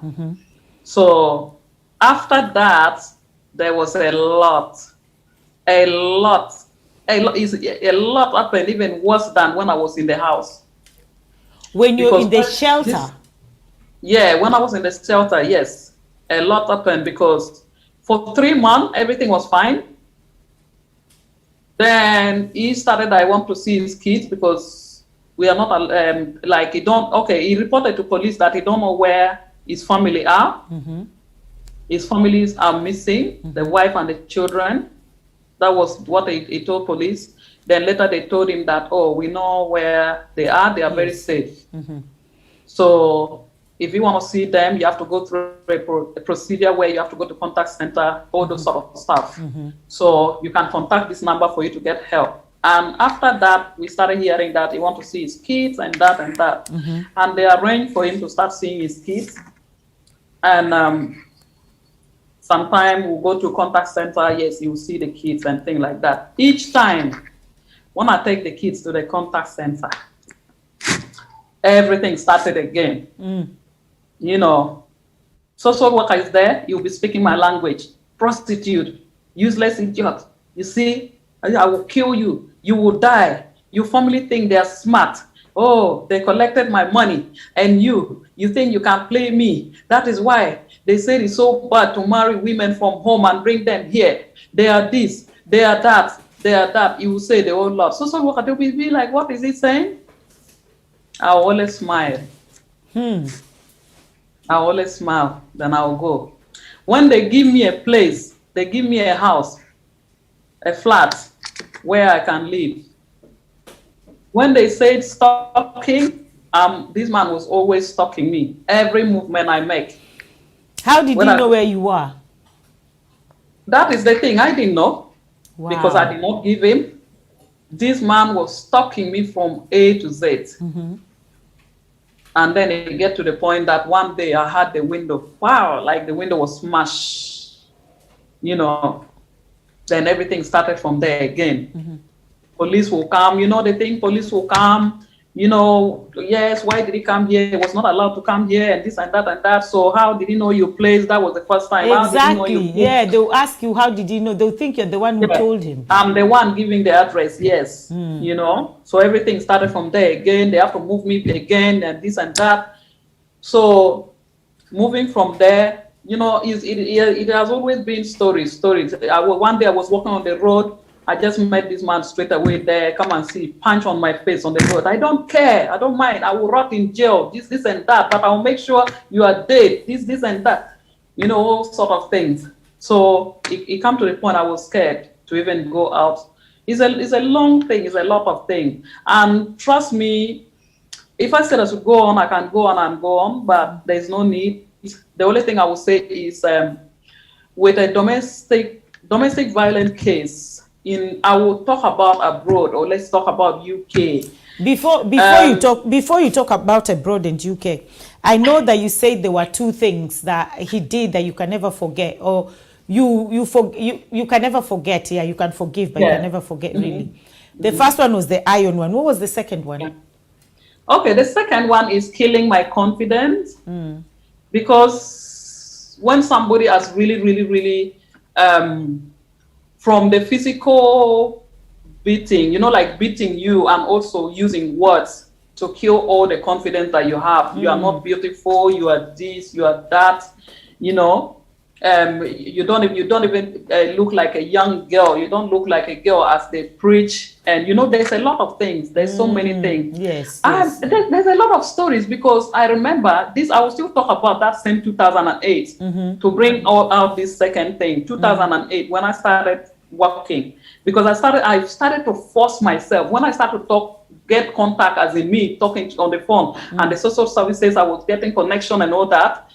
So after that, there was a lot happened, even worse than when I was in the house. When you're in the shelter? When I was in the shelter, yes. A lot happened because for 3 months, everything was fine. Then he started, I want to see his kids because we are not, he reported to police that he don't know where his family are. His families are missing, the wife and the children. That was what he told police. Then later they told him that, oh, we know where they are very safe. So if you want to see them, you have to go through a procedure where you have to go to contact center, all those sort of stuff. So you can contact this number for you to get help. And after that, we started hearing that he wants to see his kids and that and that. And they arranged for him to start seeing his kids. And sometime we'll go to contact center, yes, you'll see the kids and things like that. Each time, when I take the kids to the contact center, everything started again. Social worker is there, you'll be speaking my language. Prostitute, useless idiot. You see, I will kill you. You will die. You formerly think they're smart. Oh, they collected my money, and you think you can play me. That is why they say it's so bad to marry women from home and bring them here. They are this, they are that, they are that. You will say the whole lot. So worker, they will be like, what is he saying? I'll always smile. I'll always smile, then I'll go. When they give me a place, they give me a house, a flat where I can live. When they said stalking, this man was always stalking me. Every movement I make. How did he know where you are? That is the thing. I didn't know. Wow. Because I did not give him. This man was stalking me from A to Z. Mm-hmm. And then it get to the point that one day I had the window. Wow, like the window was smashed. You know, then everything started from there again. Mm-hmm. Police will come, you know, they think police will come, you know, yes, why did he come here? He was not allowed to come here, and this and that and that. So how did he know your place? That was the first time. Exactly. Yeah, they'll ask you, how did he know? They'll think you're the one who told him. I'm the one giving the address, yes. You know, so everything started from there again. They have to move me again and this and that. So moving from there, you know, it has always been stories. One day I was walking on the road. I just met this man straight away there. Come and see, punch on my face on the road. I don't care. I don't mind. I will rot in jail, this and that. But I will make sure you are dead, this and that. You know, all sort of things. So it come to the point I was scared to even go out. It's a long thing. It's a lot of things. And trust me, if I said I should go on, I can go on and go on. But there's no need. The only thing I will say is with a domestic violence case. I will talk about abroad, or let's talk about UK. Before you talk about abroad and UK, I know that you said there were two things that he did that you can never forget, or you can never forget. Yeah, you can forgive, but you can never forget. Really, the first one was the iron one. What was the second one? Yeah. Okay, the second one is killing my confidence, because when somebody has really from the physical beating, you know, like beating you and also using words to kill all the confidence that you have. You are not beautiful, you are this, you are that, you know. You don't even look like a young girl. You don't look like a girl as they preach. And, you know, there's a lot of things. There's so many things. Yes. There's a lot of stories, because I remember this, I will still talk about that same 2008 to bring out this second thing, 2008, when I started working. Because I started to force myself. When I started to get contact as in me, talking on the phone, and the social services, I was getting connection and all that.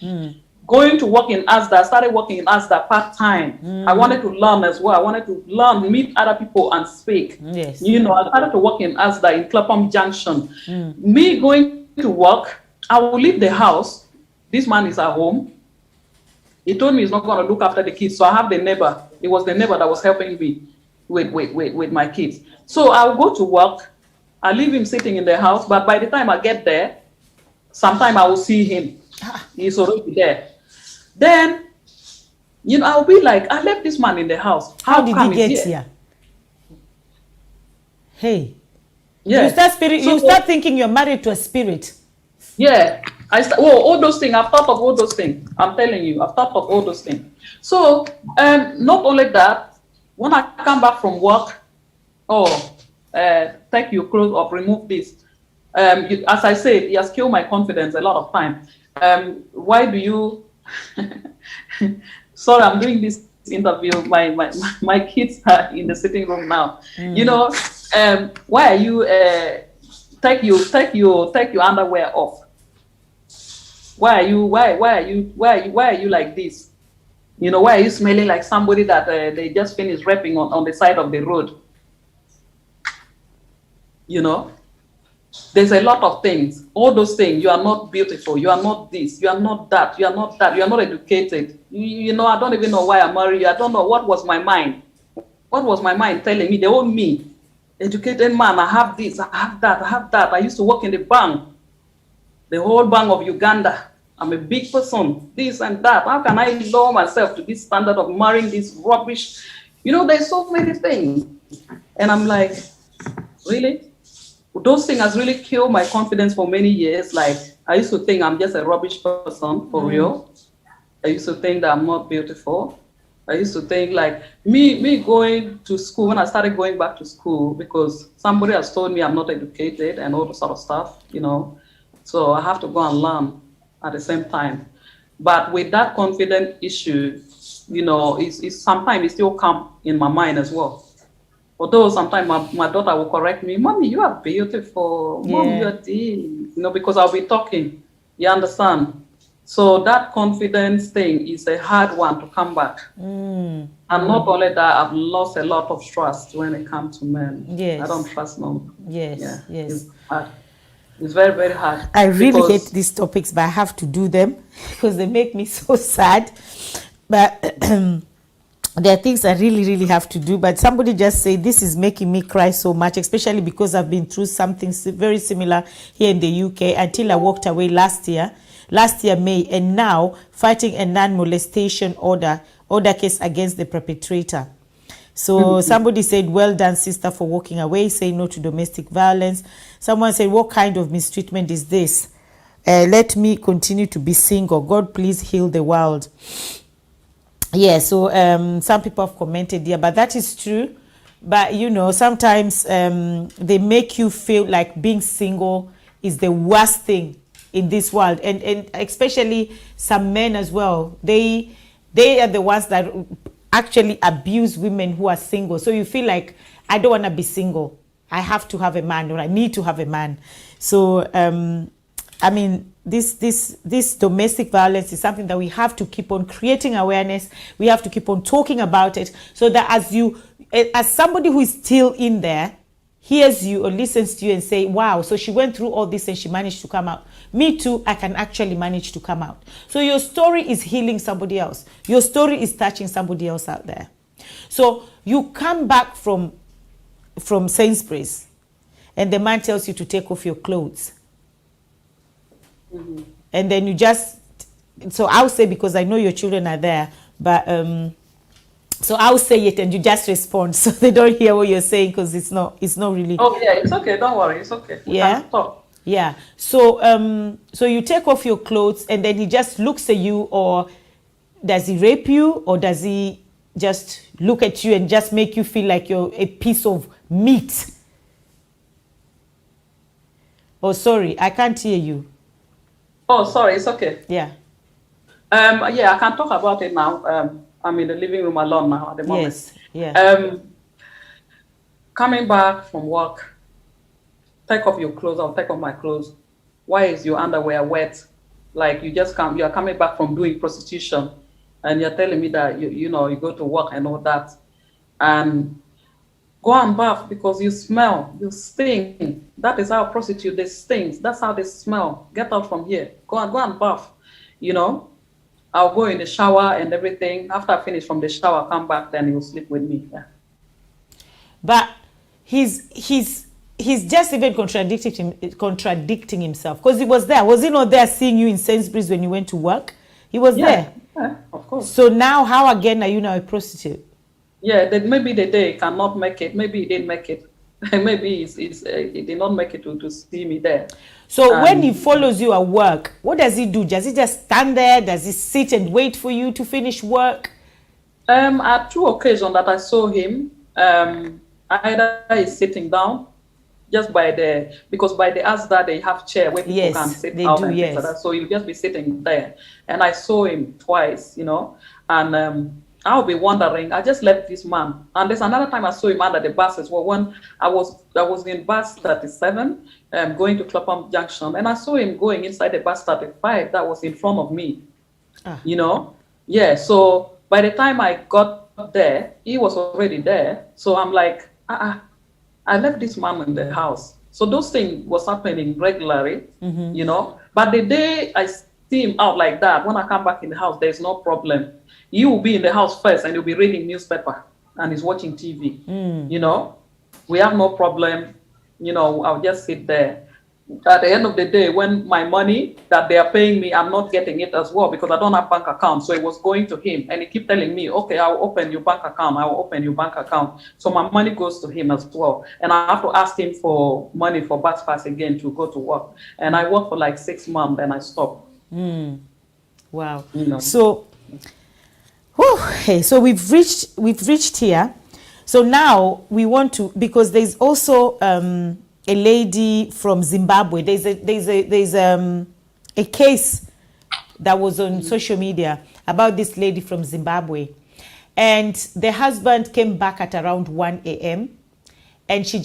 Going to work in ASDA, I started working in ASDA part-time. I wanted to learn as well. I wanted to learn, meet other people and speak. Yes. You know, I started to work in ASDA in Clapham Junction. Me going to work, I will leave the house. This man is at home. He told me he's not going to look after the kids. So I have the neighbor. It was the neighbor that was helping me with my kids. So I'll go to work. I leave him sitting in the house. But by the time I get there, sometime I will see him. He's already there. Then, you know, I'll be like, I left this man in the house. How did he get here? Hey. Yeah. You start thinking you're married to a spirit. Yeah. All those things. I've thought of all those things. I'm telling you, I've thought of all those things. So, not only that, when I come back from work, take your clothes off, remove this. As I said, he has killed my confidence a lot of time. Why do you sorry, I'm doing this interview. My kids are in the sitting room now. You know, why are you take your underwear off? Why are you like this? You know, why are you smelling like somebody that they just finished rapping on the side of the road? You know, there's a lot of things. All those things. You are not beautiful. You are not this. You are not that. You are not that. You are not educated. You know, I don't even know why I married you. I don't know what was my mind. What was my mind telling me? The old me, educated man. I have this. I have that. I have that. I used to work in the bank, the whole bank of Uganda. I'm a big person. This and that. How can I lower myself to this standard of marrying this rubbish? You know, there's so many things, and I'm like, really? those things has really killed my confidence for many years. Like, I used to think I'm just a rubbish person, for real. I used to think that I'm not beautiful. I used to think like me going to school, when I started going back to school, because somebody has told me I'm not educated and all the sort of stuff, you know. So I have to go and learn at the same time. But with that confidence issue, you know, it's sometimes it still come in my mind as well. Although sometimes my daughter will correct me, Mommy, you are beautiful. Mom, you Yeah. are this. You know, because I'll be talking. You understand? So that confidence thing is a hard one to come back. And not only that, I've lost a lot of trust when it comes to men. Yes. I don't trust no one. Yes. Yeah, Yes. it's hard. It's very, very hard. I really hate Because these topics, but I have to do them because they make me so sad. But there are things I really, really have to do. But somebody just said, this is making me cry so much, especially because I've been through something very similar here in the UK until I walked away last year May, and now fighting a non-molestation order case against the perpetrator. So somebody said, well done, sister, for walking away, say no to domestic violence. Someone said, what kind of mistreatment is this? Let me continue to be single. God, please heal the world. Yeah, so some people have commented here, but that is true. But, you know, sometimes they make you feel like being single is the worst thing in this world. And especially some men as well. They are the ones that actually abuse women who are single. So you feel like, I don't want to be single. I have to have a man, or I need to have a man. So, I mean, this domestic violence is something that we have to keep on creating awareness. We have to keep on talking about it, so that as somebody who is still in there, hears you or listens to you and say, wow, so she went through all this and she managed to come out. Me too, I can actually manage to come out. So your story is healing somebody else. Your story is touching somebody else out there. So you come back from Sainsbury's and the man tells you to take off your clothes. And then you just, so I'll say, because I know your children are there, but so I'll say it and you just respond, so they don't hear what you're saying, because it's not really. oh yeah, it's okay. Don't worry, it's okay. We can talk. Yeah. So so you take off your clothes and then he just looks at you, or does he rape you, or does he just look at you and just make you feel like you're a piece of meat? Oh, sorry, I can't hear you. Oh, sorry, it's okay. Yeah. Yeah, I can talk about it now. I'm in the living room alone now at the moment. Yes. Yeah. Coming back from work, take off your clothes. I'll take off my clothes. Why is your underwear wet? Like you are coming back from doing prostitution, and you're telling me that you know you go to work and all that, and go and bath because you smell, you stink. That is how prostitute, they stink. That's how they smell. Get out from here. Go and bath. You know, I'll go in the shower and everything. After I finish from the shower, come back, then he'll sleep with me. Yeah. But he's just even contradicting himself, because he was there. Was he not there seeing you in Sainsbury's when you went to work? He was there. Yeah, of course. So now, how again are you now a prostitute? Yeah, maybe the day cannot make it. Maybe he didn't make it. Maybe he did not make it to see me there. So when he follows you at work, what does he do? Does he just stand there? Does he sit and wait for you to finish work? At 2 occasions that I saw him, either he's sitting down, just because by the Asda they have chair where people can sit out and things like that. So he'll just be sitting there. And I saw him twice, you know, and I'll be wondering, I just left this man. And there's another time I saw him under the bus as well. When I was in bus 37, going to Clapham Junction, and I saw him going inside the bus 35 that was in front of me. You know? Yeah, so by the time I got there, he was already there. So I'm like, I left this man in the house. So those things was happening regularly, you know? But the day I see him out like that, when I come back in the house, there's no problem. You will be in the house first and you'll be reading newspaper and he's watching TV. You know, we have no problem. You know, I'll just sit there. at the end of the day, when my money that they are paying me, I'm not getting it as well because I don't have bank account. So it was going to him, and he kept telling me, "Okay, I'll open your bank account. I'll open your bank account." So my money goes to him as well, and I have to ask him for money for bus pass again to go to work. And I worked for like 6 months, and I stopped. Wow. You know. So, okay, so we've reached here. So now we want to, because there's also a lady from Zimbabwe. There's a case that was on social media about this lady from Zimbabwe, and the husband came back at around 1 a.m. and she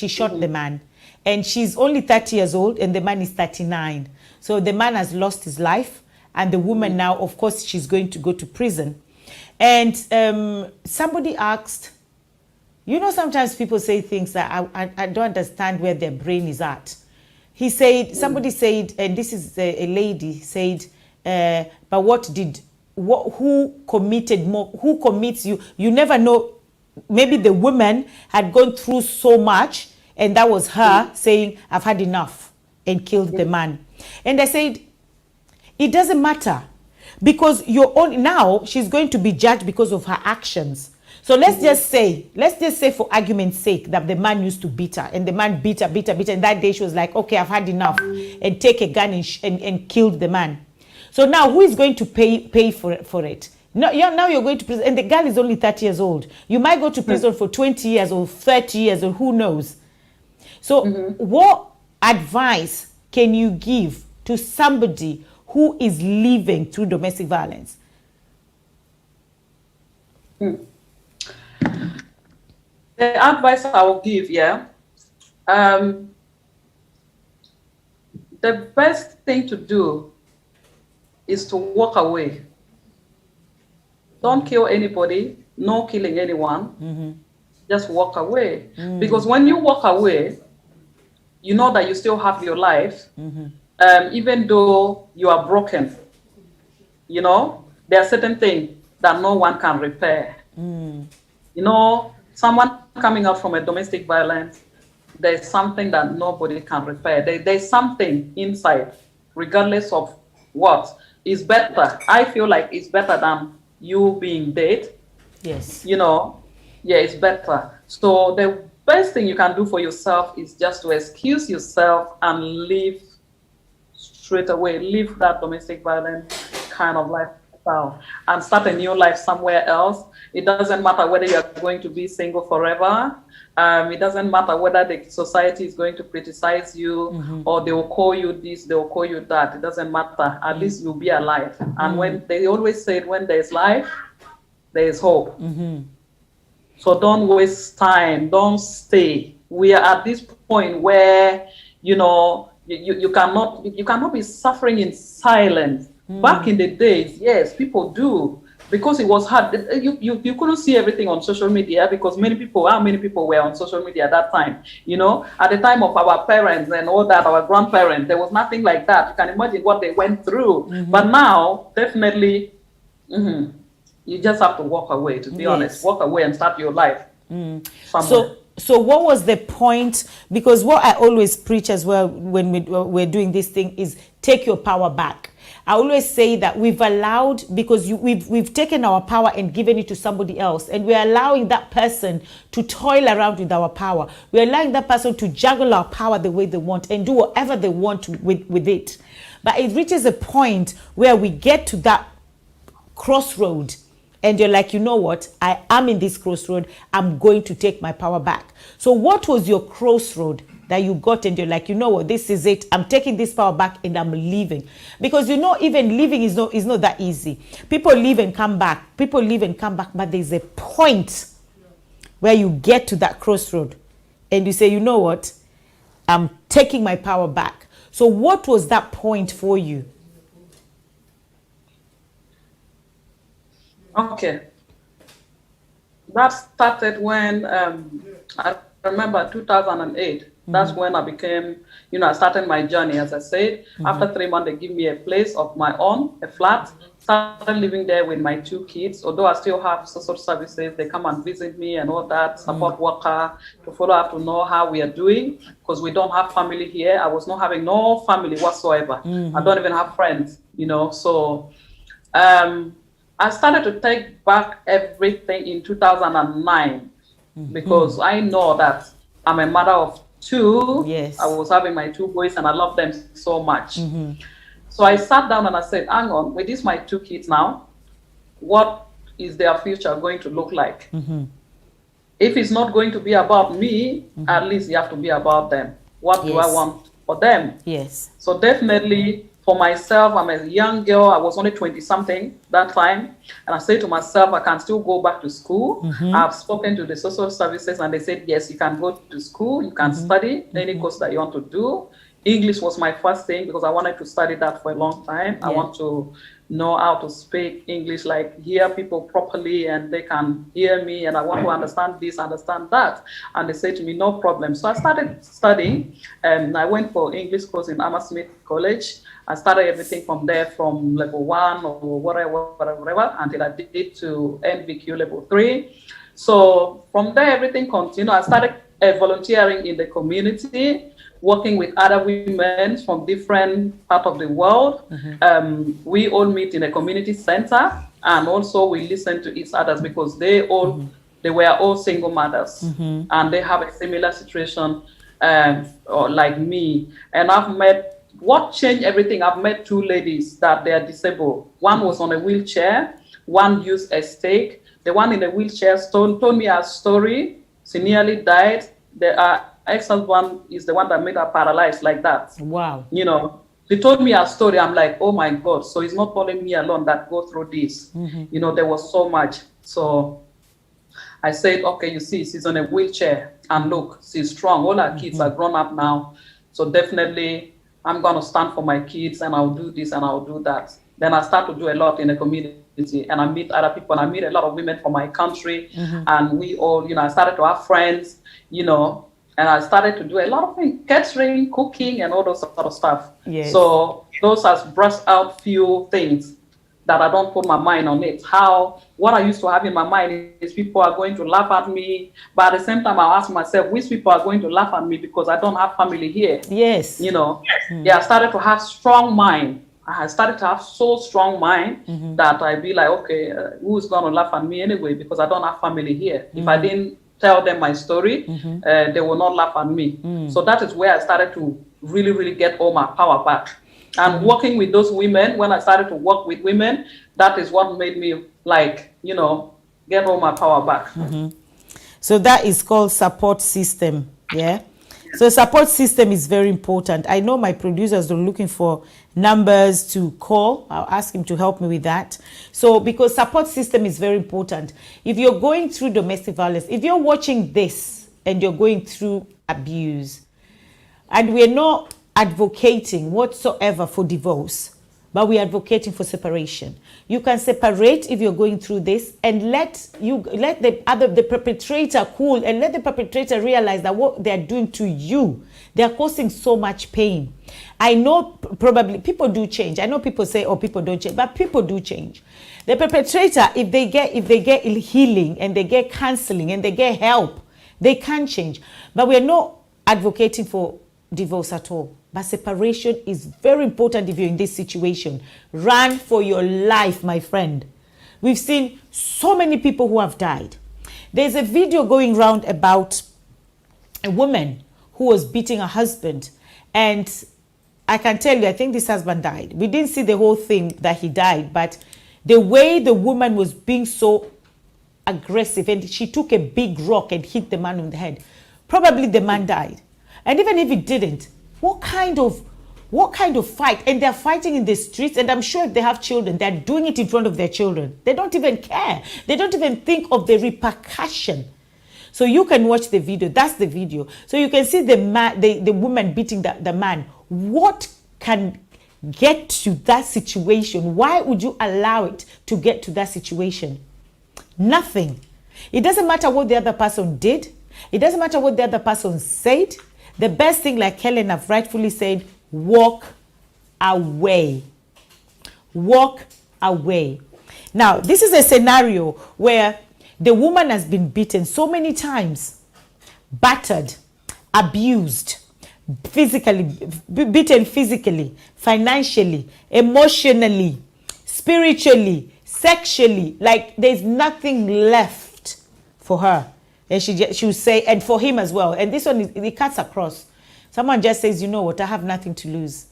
shot the man, and she's only 30 years old and the man is 39. So the man has lost his life, and the woman now, of course, she's going to go to prison. And somebody asked, you know, sometimes people say things that I don't understand where their brain is at. He said, somebody said, and this is a lady said, but who committed more? Who commits you? You never know. Maybe the woman had gone through so much, and that was her saying, "I've had enough," and killed the man. And I said, it doesn't matter, because now she's going to be judged because of her actions. So let's just say for argument's sake that the man used to beat her, and the man beat her, and that day she was like, "Okay, I've had enough," and take a gun and killed the man. So now who is going to pay for it? No, now you're going to prison, and the girl is only 30 years old. You might go to prison for 20 years or 30 years or who knows. So what advice can you give to somebody who is living through domestic violence? The advice I will give, the best thing to do is to walk away. Don't kill anybody, no killing anyone. Just walk away. Because when you walk away, you know that you still have your life, even though you are broken. You know, there are certain things that no one can repair. You know, someone coming out from a domestic violence, there's something that nobody can repair. There's something inside, regardless of what is better. I feel like it's better than you being dead. Yes. You know, yeah, it's better. So the best thing you can do for yourself is just to excuse yourself and leave straight away, leave that domestic violence kind of lifestyle and start a new life somewhere else. It doesn't matter whether you're going to be single forever. It doesn't matter whether the society is going to criticize you or they will call you this, they will call you that. It doesn't matter. At least you'll be alive. And when they always said, when there's life, there is hope. So don't waste time. Don't stay. We are at this point where, you know, you cannot be suffering in silence. Back in the days, yes, people do. Because it was hard. You couldn't see everything on social media because how many people were on social media at that time? You know, at the time of our parents and all that, our grandparents, there was nothing like that. You can imagine what they went through. But now, definitely, you just have to walk away, to be honest. Walk away and start your life. So what was the point? Because what I always preach as well when we're doing this thing is take your power back. I always say that we've allowed, because we've taken our power and given it to somebody else, and we're allowing that person to toil around with our power. We're allowing that person to juggle our power the way they want and do whatever they want with it. But it reaches a point where we get to that crossroad and you're like, you know what? I am in this crossroad. I'm going to take my power back. So what was your crossroad that you got and you're like, you know what, this is it. I'm taking this power back and I'm leaving. Because you know, even leaving is not that easy. People leave and come back. People leave and come back. But there's a point where you get to that crossroad and you say, you know what, I'm taking my power back. So what was that point for you? Okay. That started when, I remember 2008. That's when I became, I started my journey. As I said, after 3 months, they give me a place of my own, a flat. Started living there with my 2 kids. Although I still have social services, they come and visit me and all that, support worker to follow up to know how we are doing, because we don't have family here. I was not having no family whatsoever. I don't even have friends, So I started to take back everything in 2009 because I know that I'm a mother of 2. Yes. I was having my 2 boys and I love them so much. So I sat down and I said, hang on, with these my 2 kids now, what is their future going to look like? If it's not going to be about me, at least it have to be about them. What do I want for them? Yes. So definitely for myself, I'm a young girl. I was only 20 something that time. And I said to myself, I can still go back to school. I've spoken to the social services and they said, yes, you can go to school. You can study any course that you want to do. English was my first thing because I wanted to study that for a long time. I want to know how to speak English, like hear people properly and they can hear me, and I want to understand this, understand that. And they said to me, no problem. So I started studying and I went for English course in Hammersmith College. I started everything from there, from level 1 or whatever, until I did to NVQ level 3. So from there, everything continued. I started volunteering in the community, working with other women from different parts of the world. We all meet in a community center, and also we listen to each other because they were all single mothers, and they have a similar situation like me. And what changed everything, I've met 2 ladies that they are disabled. One was on a wheelchair, one used a stake. The one in the wheelchair told me her story. She nearly died. The ex-husband is the one that made her paralyzed like that. Wow. She told me her story. I'm like, oh my God. So it's not only me alone that go through this. There was so much. So I said, okay, you see, she's on a wheelchair and look, she's strong. All her kids are grown up now. So definitely I'm going to stand for my kids and I'll do this and I'll do that. Then I start to do a lot in the community and I meet other people and I meet a lot of women from my country. And we all, I started to have friends, and I started to do a lot of things, catering, cooking, and all those sort of stuff. Yes. So those has brushed out few things that I don't put my mind on it. What I used to have in my mind is people are going to laugh at me, but at the same time I ask myself, which people are going to laugh at me because I don't have family here? Yes. I started to have strong mind. I started to have so strong mind that I be like, okay, who's going to laugh at me anyway because I don't have family here. If I didn't tell them my story, they will not laugh at me. So that is where I started to really, really get all my power back. And working with those women, when I started to work with women, that is what made me get all my power back. So that is called support system. Yeah. So support system is very important. I know my producers are looking for numbers to call. I'll ask him to help me with that. So because support system is very important. If you're going through domestic violence, if you're watching this and you're going through abuse, and we're not advocating whatsoever for divorce, but we're advocating for separation. You can separate if you're going through this and let the perpetrator cool and let the perpetrator realize that what they're doing to you, they're causing so much pain. I know probably people do change. I know people say, oh, people don't change, but people do change. The perpetrator, if they get healing and they get counseling and they get help, they can change. But we're not advocating for divorce at all. But separation is very important if you're in this situation. Run for your life, my friend. We've seen so many people who have died. There's a video going around about a woman who was beating her husband. And I can tell you, I think this husband died. We didn't see the whole thing that he died, but the way the woman was being so aggressive, and she took a big rock and hit the man on the head. Probably the man died. And even if he didn't, what kind of fight? And they're fighting in the streets, and I'm sure if they have children, they're doing it in front of their children. They don't even care. They don't even think of the repercussion. So you can watch the video. That's the video. So you can see the woman beating the man. What can get to that situation? Why would you allow it to get to that situation? Nothing. It doesn't matter what the other person did. It doesn't matter what the other person said. The best thing, like Helen have rightfully said, walk away. Walk away. Now, this is a scenario where the woman has been beaten so many times, battered, abused, physically, beaten physically, financially, emotionally, spiritually, sexually, like there's nothing left for her. And she would say, and for him as well. And this one, it cuts across. Someone just says, you know what, I have nothing to lose.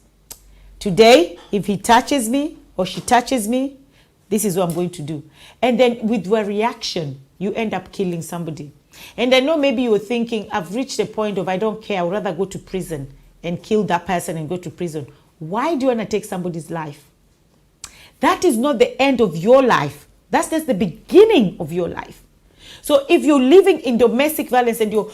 Today, if he touches me or she touches me, this is what I'm going to do. And then with your reaction, you end up killing somebody. And I know maybe you're thinking, I've reached a point of I don't care, I would rather go to prison and kill that person and go to prison. Why do you want to take somebody's life? That is not the end of your life. That's just the beginning of your life. So if you're living in domestic violence and your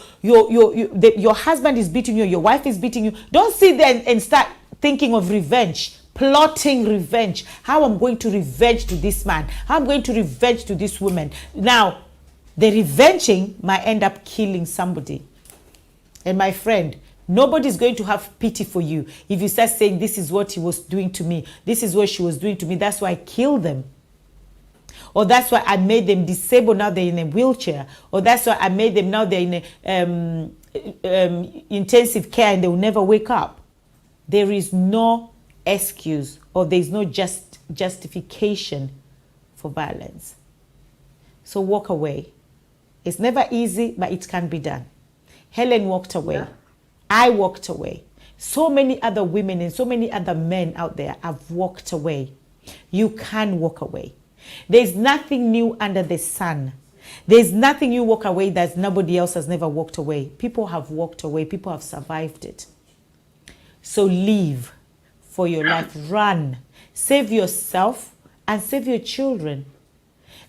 husband is beating you, your wife is beating you, don't sit there and start thinking of revenge, plotting revenge. How I'm going to revenge to this man. How I'm going to revenge to this woman. Now, the revenging might end up killing somebody. And my friend, nobody's going to have pity for you if you start saying, this is what he was doing to me. This is what she was doing to me. That's why I killed them. Or that's why I made them disabled. Now they're in a wheelchair. Or that's why I made them, now they're in a, intensive care and they will never wake up. There is no excuse or there is no justification for violence. So walk away. It's never easy, but it can be done. Helen walked away. Yeah. I walked away. So many other women and so many other men out there have walked away. You can walk away. There's nothing new under the sun. There's nothing you walk away that nobody else has never walked away. People have walked away. People have survived it. So live for your life. Run. Save yourself and save your children.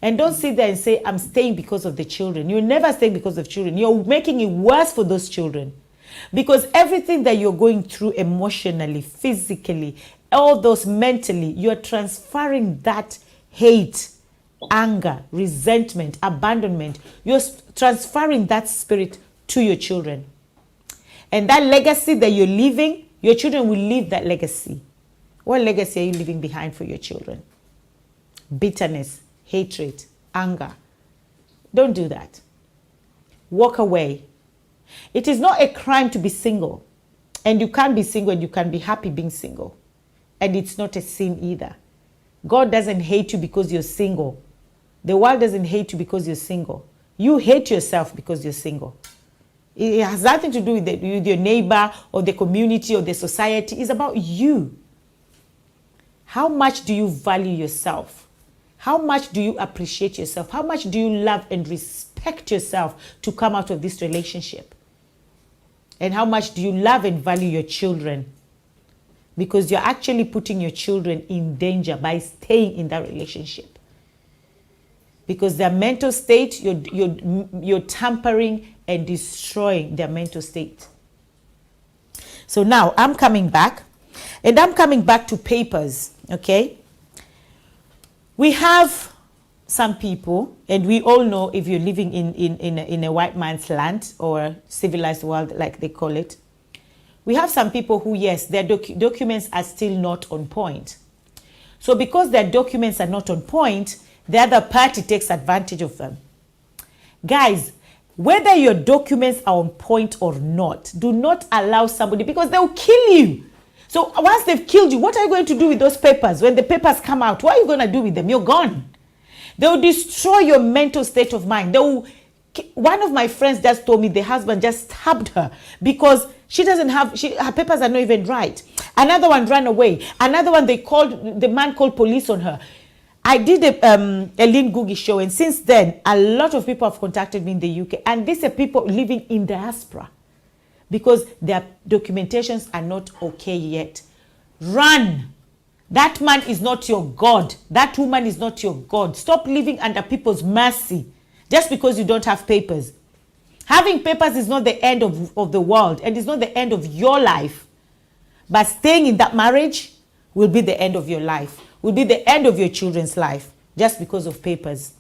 And don't sit there and say, I'm staying because of the children. You're never staying because of children. You're making it worse for those children. Because everything that you're going through emotionally, physically, all those mentally, you're transferring that hate, anger, resentment, abandonment. You're transferring that spirit to your children. And that legacy that you're leaving, your children will leave that legacy. What legacy are you leaving behind for your children? Bitterness, hatred, anger. Don't do that. Walk away. It is not a crime to be single. And you can be single and you can be happy being single. And it's not a sin either. God doesn't hate you because you're single. The world doesn't hate you because you're single. You hate yourself because you're single. It has nothing to do with your neighbor or the community or the society. It's about you. How much do you value yourself? How much do you appreciate yourself? How much do you love and respect yourself to come out of this relationship? And how much do you love and value your children? Because you're actually putting your children in danger by staying in that relationship. Because their mental state, you're tampering and destroying their mental state. So now I'm coming back. And I'm coming back to papers, okay? We have some people, and we all know if you're living in a white man's land or civilized world, like they call it, we have some people who, yes, their documents are still not on point. So because their documents are not on point, the other party takes advantage of them. Guys, whether your documents are on point or not, do not allow somebody, because they'll kill you. So once they've killed you, what are you going to do with those papers? When the papers come out, what are you going to do with them? You're gone. They'll destroy your mental state of mind. One of my friends just told me the husband just stabbed her because she doesn't have, her papers are not even right. Another one ran away. Another one, the man called police on her. I did a Lynn Googie show, and since then, a lot of people have contacted me in the UK, and these are people living in diaspora because their documentations are not okay yet. Run. That man is not your God. That woman is not your God. Stop living under people's mercy just because you don't have papers. Having papers is not the end of the world, and it's not the end of your life. But staying in that marriage will be the end of your life, will be the end of your children's life, just because of papers.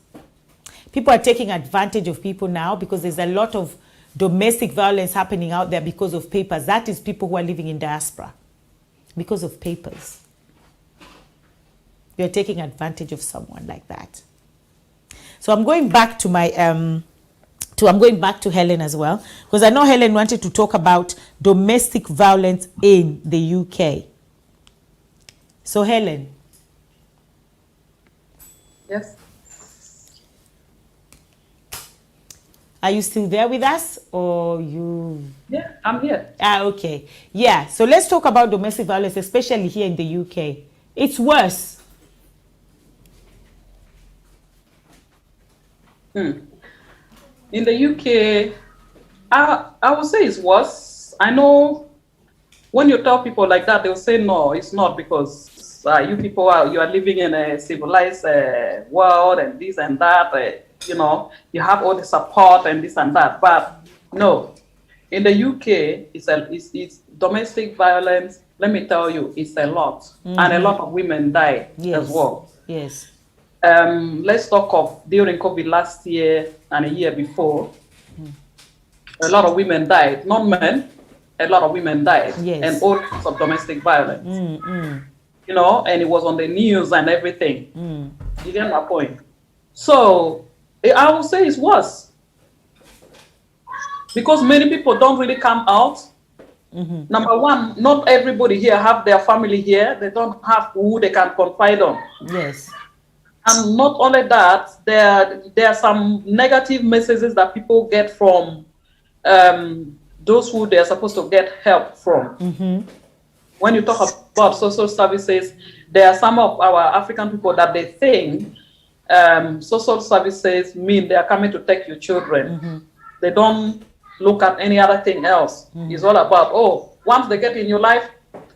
People are taking advantage of people now because there's a lot of domestic violence happening out there because of papers. That is people who are living in diaspora because of papers. You're taking advantage of someone like that. So I'm going back to my I'm going back to Helen as well, because I know Helen wanted to talk about domestic violence in the UK. So Helen. Yes. Are you still there with us, or you? Yeah, I'm here. Okay. Yeah. So let's talk about domestic violence, especially here in the UK. It's worse. In the UK, I would say it's worse. I know when you tell people like that, they'll say, no, it's not, because you people you are living in a civilized world and this and that. You know, you have all the support and this and that. But no, in the UK, it's domestic violence. Let me tell you, it's a lot. And a lot of women die as well. Yes. Let's talk of during COVID last year and a year before. A lot of women died, not men. A lot of women died, and all kinds of domestic violence. You know, and it was on the news and everything. You get my point? So I would say it's worse because many people don't really come out. Number one, not everybody here have their family here. They don't have who they can confide on. Yes. And not only that, there are some negative messages that people get from those who they're supposed to get help from. When you talk about social services, there are some of our African people that they think social services mean they are coming to take your children. They don't look at any other thing else. It's all about, oh, once they get in your life,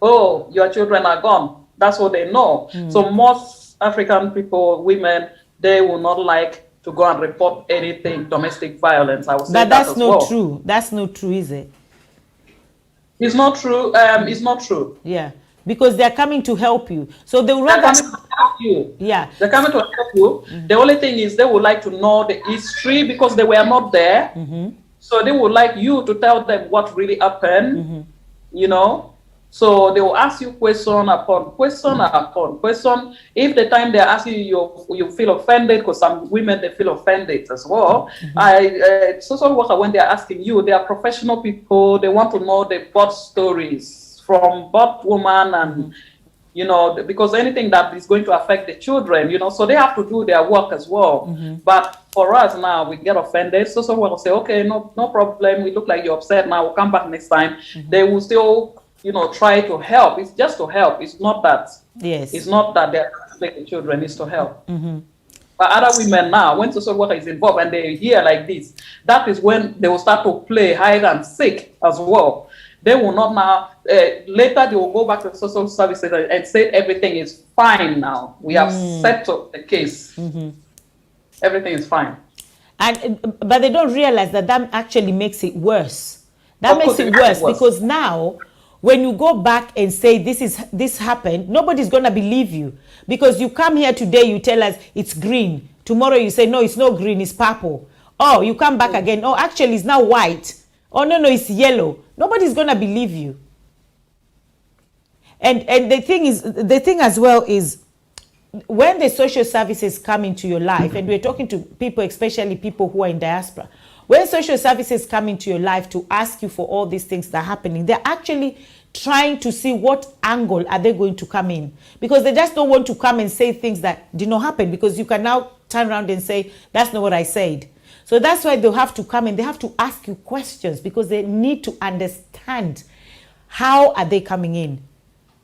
oh, your children are gone. That's what they know. So most African people, women, they will not like to go and report anything domestic violence. I would say but that's that not true. That's not true, is it? It's not true. It's not true. Yeah, because they're coming to help you. So they will They're rather coming to help you. Yeah. They're coming to help you. The only thing is they would like to know the history because they were not there. So they would like you to tell them what really happened. You know. So they will ask you question upon question upon question. If the time they're asking you feel offended, because some women, they feel offended as well. Social worker, when they're asking you, they are professional people. They want to know the both stories from both woman and, you know, because anything that is going to affect the children, you know, so they have to do their work as well. But for us now, we get offended. Social worker say, okay, no problem. We look like you're upset now. We'll come back next time. They will still, you know, try to help. It's just to help. It's not that. Yes. It's not that they're taking children. It's to help. But other women now, when social worker is involved and they hear like this, that is when they will start to play hide and seek as well. They will not now. Later, they will go back to social services and say everything is fine now. We have settled the case. Everything is fine. But they don't realize that actually makes it worse. That makes it worse because now, when you go back and say this happened, nobody's gonna believe you, because you come here today, you tell us it's green. Tomorrow you say no, it's not green, it's purple. Oh, you come back again. Oh, actually it's now white. Oh no, it's yellow. Nobody's gonna believe you. And the thing as well is, when the social services come into your life, and we're talking to people, especially people who are in diaspora, when social services come into your life to ask you for all these things that are happening, they're actually trying to see what angle are they going to come in, because they just don't want to come and say things that did not happen, because you can now turn around and say, that's not what I said. So that's why they'll have to come and they have to ask you questions, because they need to understand, how are they coming in?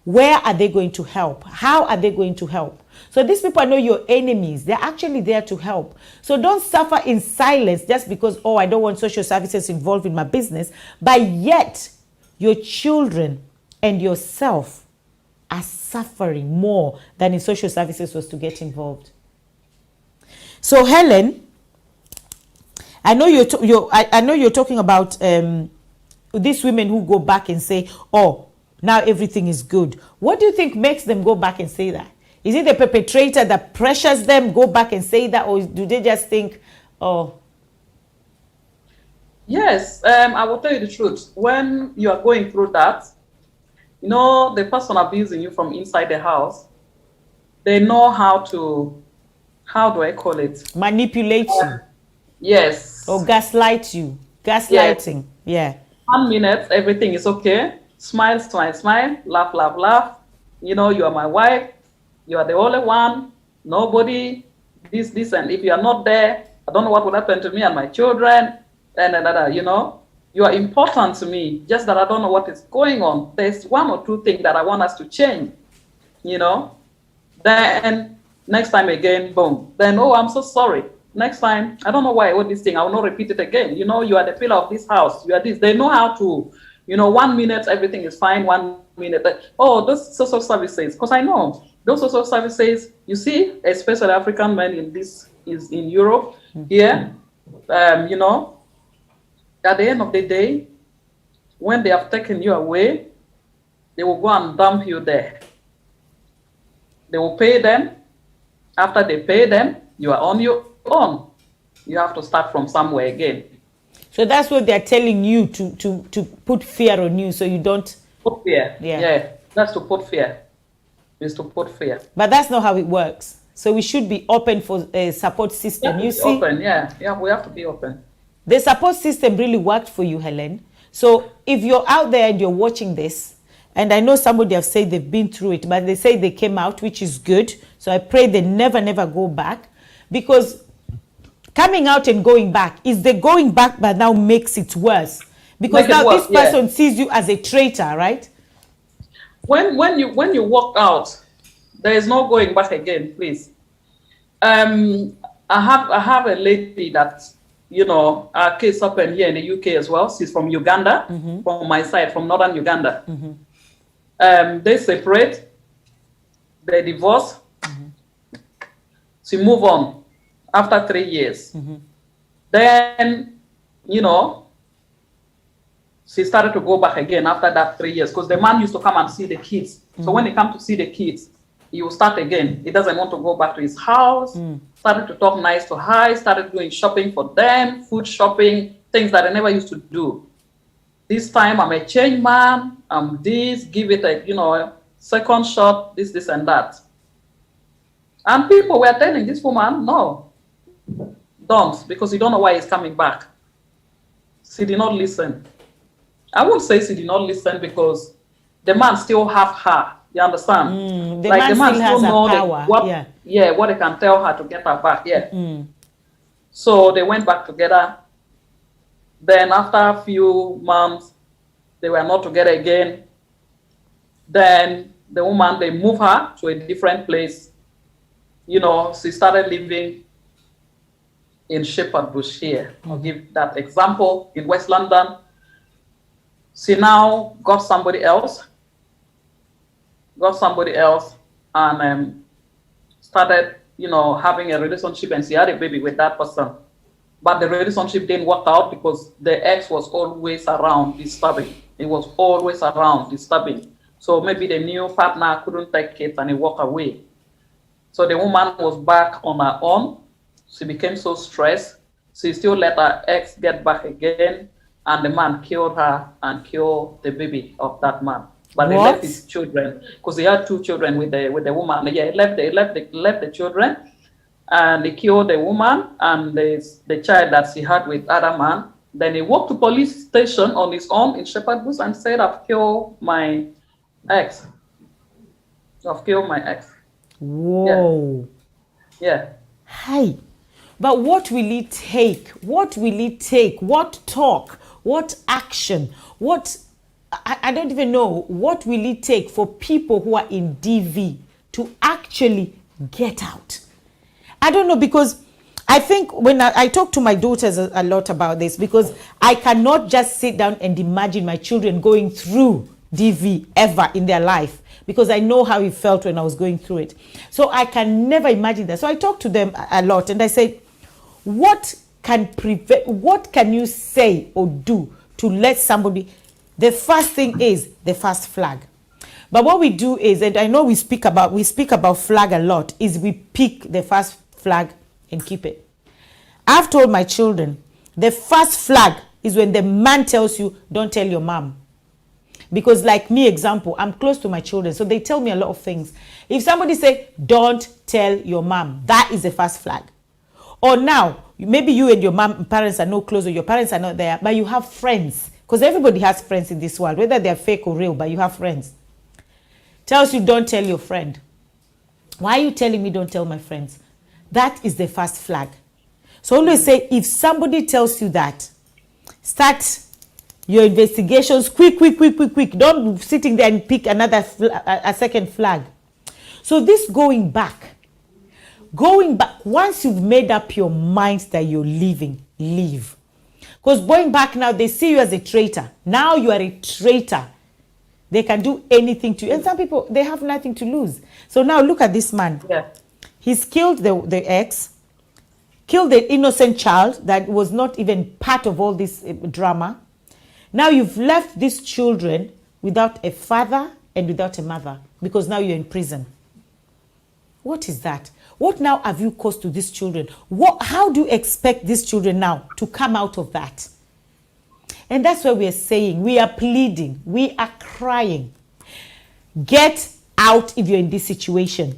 Where are they going to help? How are they going to help? So these people are not your enemies. They're actually there to help. So don't suffer in silence just because, oh, I don't want social services involved in my business. But yet, your children and yourself are suffering more than if social services was to get involved. So Helen, I know you're talking about these women who go back and say, oh, now everything is good. What do you think makes them go back and say that? Is it the perpetrator that pressures them go back and say that, or do they just think, oh? Yes, I will tell you the truth. When you are going through that, the person abusing you from inside the house, they know how do I call it? Manipulate you or Yes, gaslight you. yes. Gaslighting. Yeah. 1 minute, everything is okay. Smile, smile, smile, laugh, laugh, laugh. You are my wife. You are the only one. Nobody, this, and if you are not there, I don't know what will happen to me and my children. You are important to me. Just that I don't know what is going on. There's one or two things that I want us to change. You know. Then next time again, boom. Then, oh, I'm so sorry. Next time, I don't know why I wrote this thing. I will not repeat it again. You are the pillar of this house. You are this. They know how to, 1 minute, everything is fine. 1 minute. Oh, those social services. Because I know those social services, you see, especially African men is in Europe here, at the end of the day, when they have taken you away, they will go and dump you there. They will pay them. After they pay them, you are on your own. You have to start from somewhere again. So that's what they're telling you to put fear on you so you don't... Put fear. Yeah. That's to put fear. Is to put fear. But that's not how it works. So we should be open for a support system. You see? Open, yeah. Yeah, we have to be open. The support system really worked for you, Helen. So if you're out there and you're watching this, and I know somebody have said they've been through it, but they say they came out, which is good. So I pray they never go back. Because coming out and going back is the going back, but now makes it worse. Because now this person sees you as a traitor, right? When you walk out, there is no going back again, please. I have a lady that, our case happened here in the UK as well. She's from Uganda, from my side, from northern Uganda. They separate, they divorce, she move on after 3 years. Then, she started to go back again after that 3 years because the man used to come and see the kids. So when he come to see the kids, he will start again. He doesn't want to go back to his house. Started to talk nice to her, started doing shopping for them, food shopping, things that I never used to do. This time I'm a changed man, I'm this, give it a, second shot, this and that. And people were telling this woman, no, don't, because you don't know why he's coming back. She did not listen. I won't say she did not listen because the man still have her. You understand? The man still has power. What they can tell her to get her back. Yeah. So they went back together. Then after a few months, they were not together again. Then the woman, they moved her to a different place. She started living in Shepherd Bush here. I'll give that example in West London. She now got somebody else and started, having a relationship, and she had a baby with that person. But the relationship didn't work out because the ex was always around disturbing. It was always around disturbing. So maybe the new partner couldn't take it and he walked away. So the woman was back on her own. She became so stressed. She still let her ex get back again. And the man killed her and killed the baby of that man. But they left his children because he had 2 children with the woman. Yeah, they left the children, and they killed the woman and the child that she had with other man. Then he walked to police station on his own in Shepherd Bush and said, "I've killed my ex. I've killed my ex." Whoa. Yeah. Hi. But what will it take? What will it take? What talk? What action? I don't even know. What will it take for people who are in DV to actually get out? I don't know, because I think when I talk to my daughters a lot about this, because I cannot just sit down and imagine my children going through DV ever in their life, because I know how it felt when I was going through it. So I can never imagine that. So I talk to them a lot and I say, what can you say or do to let somebody... The first thing is the first flag. But what we do is, and I know we speak about flag a lot, is we pick the first flag and keep it. I've told my children, the first flag is when the man tells you, don't tell your mom. Because like me, example, I'm close to my children, so they tell me a lot of things. If somebody say, don't tell your mom, that is a first flag. Or now, maybe you and your mom parents are not close, or your parents are not there, but you have friends. Because everybody has friends in this world, whether they're fake or real, but you have friends. Tells you, don't tell your friend. Why are you telling me don't tell my friends? That is the first flag. So always say, if somebody tells you that, start your investigations quick. Don't be sitting there and pick a second flag. So this going back, once you've made up your mind that you're leaving, leave. Because going back now, they see you as a traitor. Now you are a traitor. They can do anything to you. And some people, they have nothing to lose. So now look at this man. Yeah. He's killed the ex, killed the innocent child that was not even part of all this drama. Now you've left these children without a father and without a mother, because now you're in prison. What is that? What now have you caused to these children? How do you expect these children now to come out of that? And that's why we are saying, we are pleading, we are crying. Get out if you're in this situation.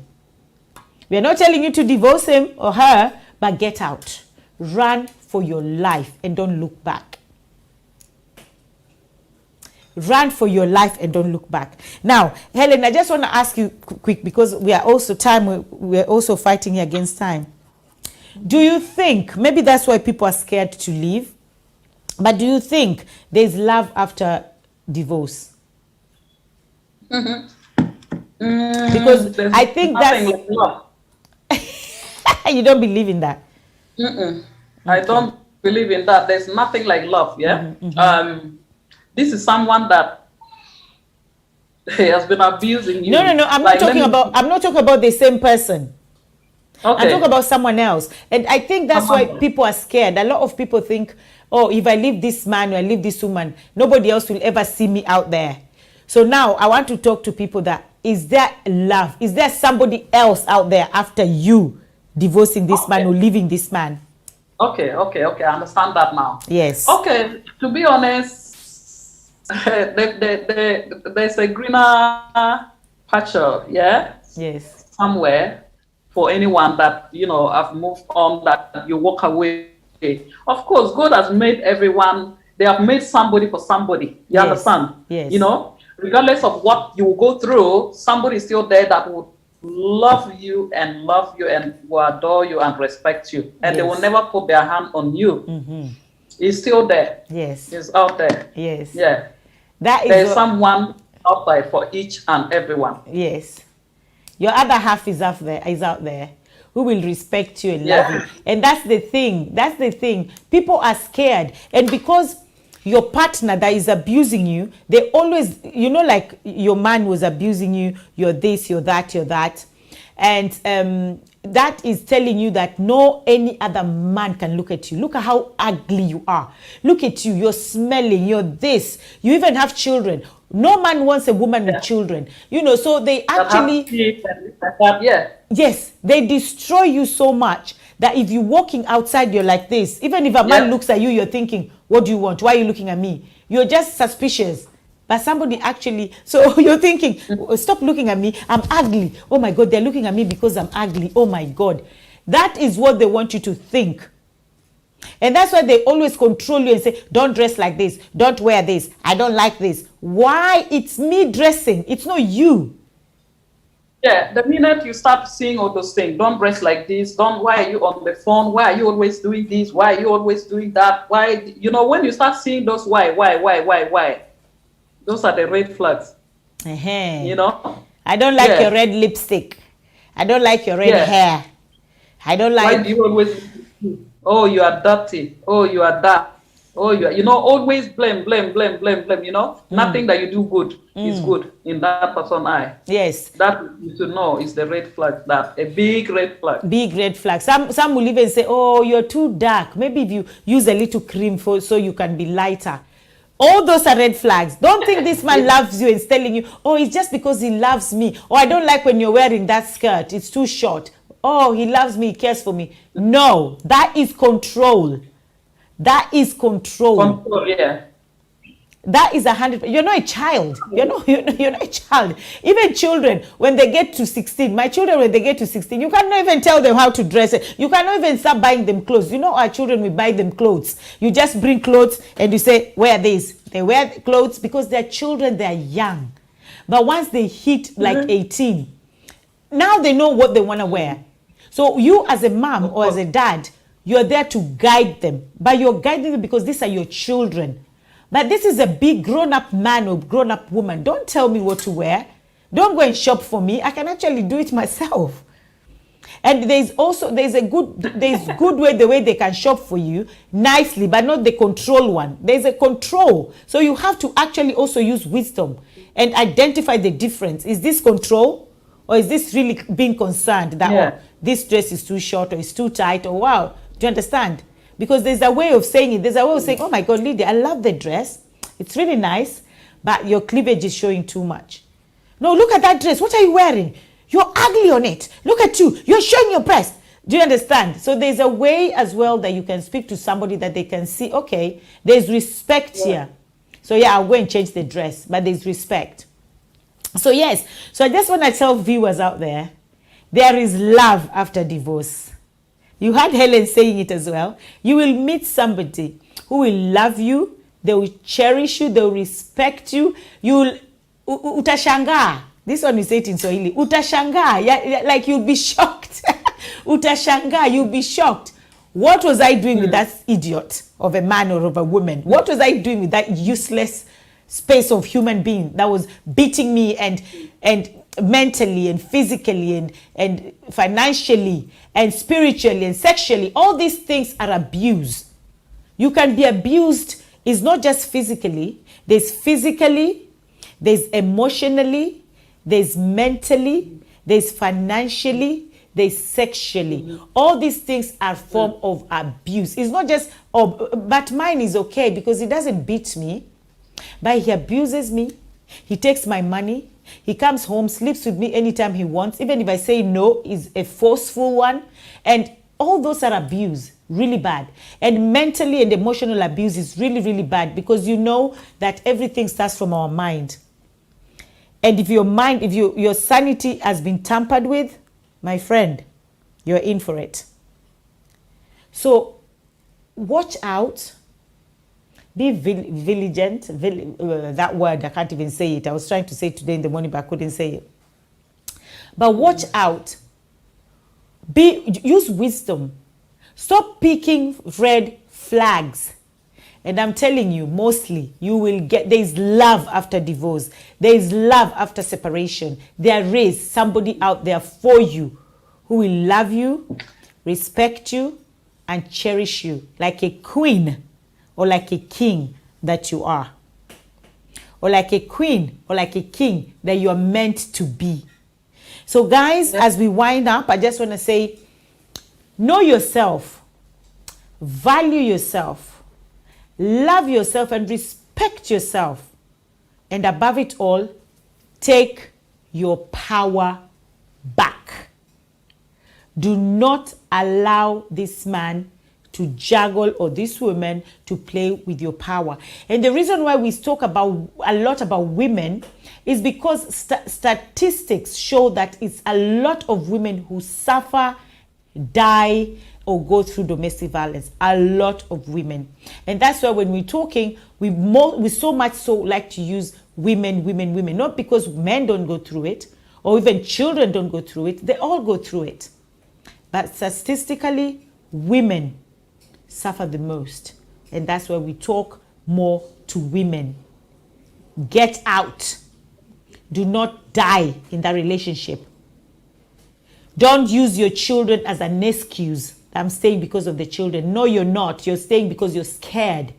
We are not telling you to divorce him or her, but get out. Run for your life and don't look back. Run for your life and don't look back. Now, Helen, I just want to ask you quick, because we are also fighting against time. Do you think, maybe that's why people are scared to leave, but do you think there's love after divorce? Because I think that's... Like love. You don't believe in that? Okay. I don't believe in that. There's nothing like love, yeah? This is someone that has been abusing you. No. I'm not talking about the same person. Okay. I'm talking about someone else. And I think that's why people are scared. A lot of people think, oh, if I leave this man or I leave this woman, nobody else will ever see me out there. So now I want to talk to people that, is there love? Is there somebody else out there after you divorcing this man or leaving this man? Okay. I understand that now. Yes. Okay, to be honest, there's a greener pasture, yeah? Yes. Somewhere for anyone that, have moved on, that you walk away. Of course, God has made everyone, they have made somebody for somebody. You understand? Yes. Regardless of what you go through, somebody is still there that would love you and will adore you and respect you. And they will never put their hand on you. It's still there. Yes. It's out there. Yes. Yeah. There's someone outside for each and everyone. Yes. Your other half is out there, who will respect you and love you. And that's the thing. People are scared. And because your partner that is abusing you, they always, like your man was abusing you, you're this, you're that. And that is telling you that no any other man can look at you. Look at how ugly you are. Look at you. You're smelling. You're this. You even have children. No man wants a woman with children. So they actually... Yes, they destroy you so much that if you're walking outside, you're like this. Even if a man looks at you, you're thinking, what do you want? Why are you looking at me? You're just suspicious. But somebody actually, so you're thinking, stop looking at me, I'm ugly. Oh my God, they're looking at me because I'm ugly. Oh my God. That is what they want you to think. And that's why they always control you and say, don't dress like this. Don't wear this. I don't like this. Why? It's me dressing. It's not you. Yeah, the minute you start seeing all those things, don't dress like this, why are you on the phone? Why are you always doing this? Why are you always doing that? Why, when you start seeing those why, those are the red flags. I don't like your red lipstick. I don't like your red hair. I don't like... Why do you always... Oh, you are dirty. Oh, you are that. Oh, you are... always blame. Nothing that you do good is good in that person's eye. Yes. That you should know is the red flag. That a big red flag. Big red flag. Some will even say, oh, you're too dark. Maybe if you use a little cream so you can be lighter. All those are red flags. Don't think this man loves you and is telling you, oh, it's just because he loves me. Oh, I don't like when you're wearing that skirt. It's too short. Oh, he loves me, he cares for me. No, that is control. That is control. Control, yeah. That is 100. You're not a child. You're not a child. Even children, when they get to 16, my children, when they get to 16, you cannot even tell them how to dress. You cannot even start buying them clothes. You know, our children, we buy them clothes. You just bring clothes and you say, wear this. They wear clothes because they're children, they're young. But once they hit like 18, now they know what they want to wear. So you as a mom or as a dad, you're there to guide them. But you're guiding them because these are your children. But this is a big grown-up man or grown-up woman. Don't tell me what to wear. Don't go and shop for me. I can actually do it myself. And there's good way, the way they can shop for you nicely, but not the control one. There's a control. So you have to actually also use wisdom and identify the difference. Is this control? Or is this really being concerned that, oh, this dress is too short or it's too tight, or wow, do you understand? Because there's a way of saying it. There's a way of saying, oh my God, Lydia, I love the dress. It's really nice, but your cleavage is showing too much. No, look at that dress. What are you wearing? You're ugly on it. Look at you. You're showing your breast. Do you understand? So there's a way as well that you can speak to somebody that they can see, okay, there's respect here. So yeah, I'll go and change the dress, but there's respect. So yes, so I just want to tell viewers out there is love after divorce. You heard Helen saying it as well. You will meet somebody who will love you, they will cherish you, they will respect you. You will, utashangaa. This one we say it in Swahili. Utashangaa, yeah, like you'll be shocked. Utashangaa, you'll be shocked. What was I doing with that idiot of a man or of a woman? What was I doing with that useless space of human being that was beating me and mentally and physically and financially and spiritually and sexually? All these things are abuse. You can be abused. It's not just physically. There's physically, there's emotionally, there's mentally, there's financially, there's sexually. All these things are form of abuse. It's not just, oh, but mine is okay because he doesn't beat me, but he abuses me. He takes my money. He comes home, sleeps with me anytime he wants. Even if I say no, is a forceful one. And all those are abuse, really bad. And mentally and emotional abuse is really, really bad because you know that everything starts from our mind. And if your mind, if your sanity has been tampered with, my friend, you're in for it. So watch out. Be vigilant. That word, I can't even say it. I was trying to say it today in the morning, but I couldn't say it. But watch out. Use wisdom. Stop picking red flags. And I'm telling you, mostly, you will get, there's love after divorce. There's love after separation. There is somebody out there for you who will love you, respect you, and cherish you like a queen or like a king that you are. Or like a queen or like a king that you are meant to be. So guys, as we wind up, I just want to say, know yourself, value yourself, love yourself and respect yourself. And above it all, take your power back. Do not allow this man to juggle or this woman to play with your power. And the reason why we talk about a lot about women is because statistics show that it's a lot of women who suffer, die, or go through domestic violence. A lot of women. And that's why when we're talking, we so much so like to use women. Not because men don't go through it, or even children don't go through it. They all go through it. But statistically, women suffer the most. And that's why we talk more to women. Get out. Do not die in that relationship. Don't use your children as an excuse. I'm staying because of the children. No, you're not. You're staying because you're scared.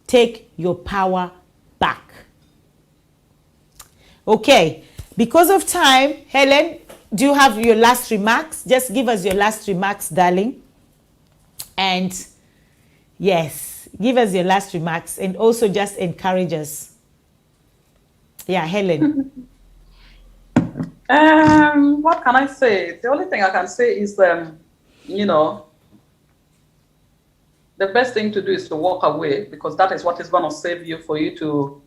Take your power back. Okay. Because of time, Helen, do you have your last remarks? Just give us your last remarks, darling. And yes, give us your last remarks and also just encourage us. Yeah, Helen. What can I say? The only thing I can say is, the best thing to do is to walk away, because that is what is going to save you for you to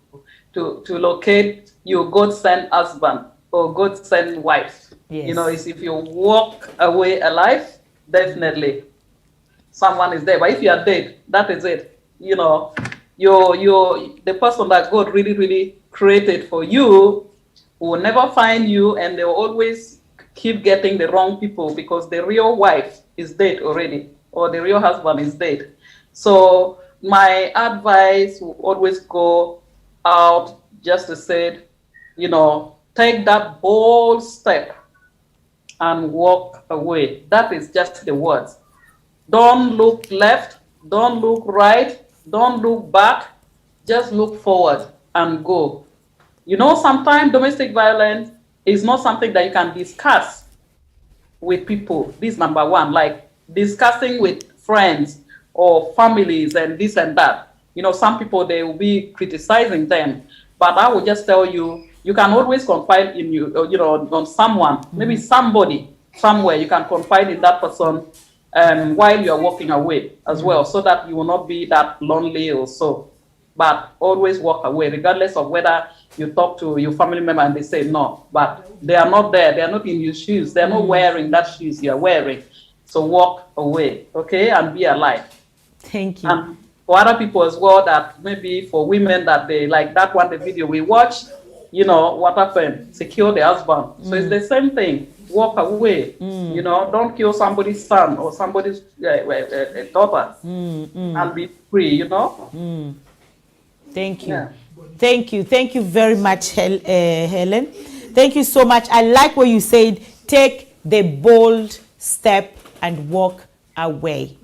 locate your God-sent husband or God-sent wife. Yes. You know, is if you walk away alive, definitely someone is there. But if you are dead, that is it. You know, you're the person that God really, really created for you will never find you, and they will always keep getting the wrong people, because the real wife is dead already, or the real husband is dead. So my advice will always go out just to say, you know, take that bold step and walk away. That is just the words. Don't look left, don't look right, don't look back, just look forward and go. You know, sometimes domestic violence is not something that you can discuss with people. This is number one, like discussing with friends or families and this and that. You know, some people, they will be criticizing them. But I will just tell you, you can always confide in you know, on someone, maybe somebody, somewhere. You can confide in that person while you are walking away as well, so that you will not be that lonely or so. But always walk away, regardless of whether you talk to your family member and they say no, but they are not there, they are not in your shoes, they are not wearing that shoes you are wearing. So walk away, okay, and be alive. Thank you. And for other people as well, that maybe for women that they like that one, the video we watched, you know, what happened? Secure the husband. So it's the same thing. Walk away. You know, don't kill somebody's son or somebody's daughter and be free, you know. Thank you. Yeah. Thank you. Thank you very much, Helen. Thank you so much. I like what you said. Take the bold step and walk away.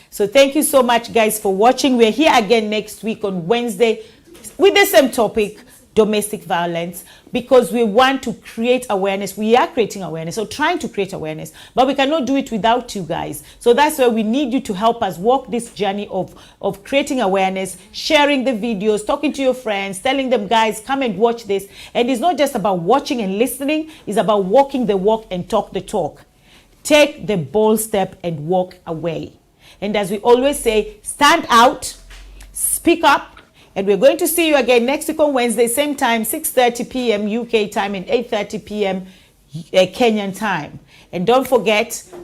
So thank you so much, guys, for watching. We're here again next week on Wednesday with the same topic, domestic violence, because we want to create awareness. We are creating awareness, or trying to create awareness, but we cannot do it without you guys. So that's why we need you to help us walk this journey of creating awareness, sharing the videos, talking to your friends, telling them, guys, come and watch this. And it's not just about watching and listening, it's about walking the walk and talk the talk. Take the bold step and walk away. And as we always say, stand out, speak up. And we're going to see you again next week on Wednesday, same time, 6:30 p.m. UK time and 8:30 p.m. Kenyan time. And don't forget,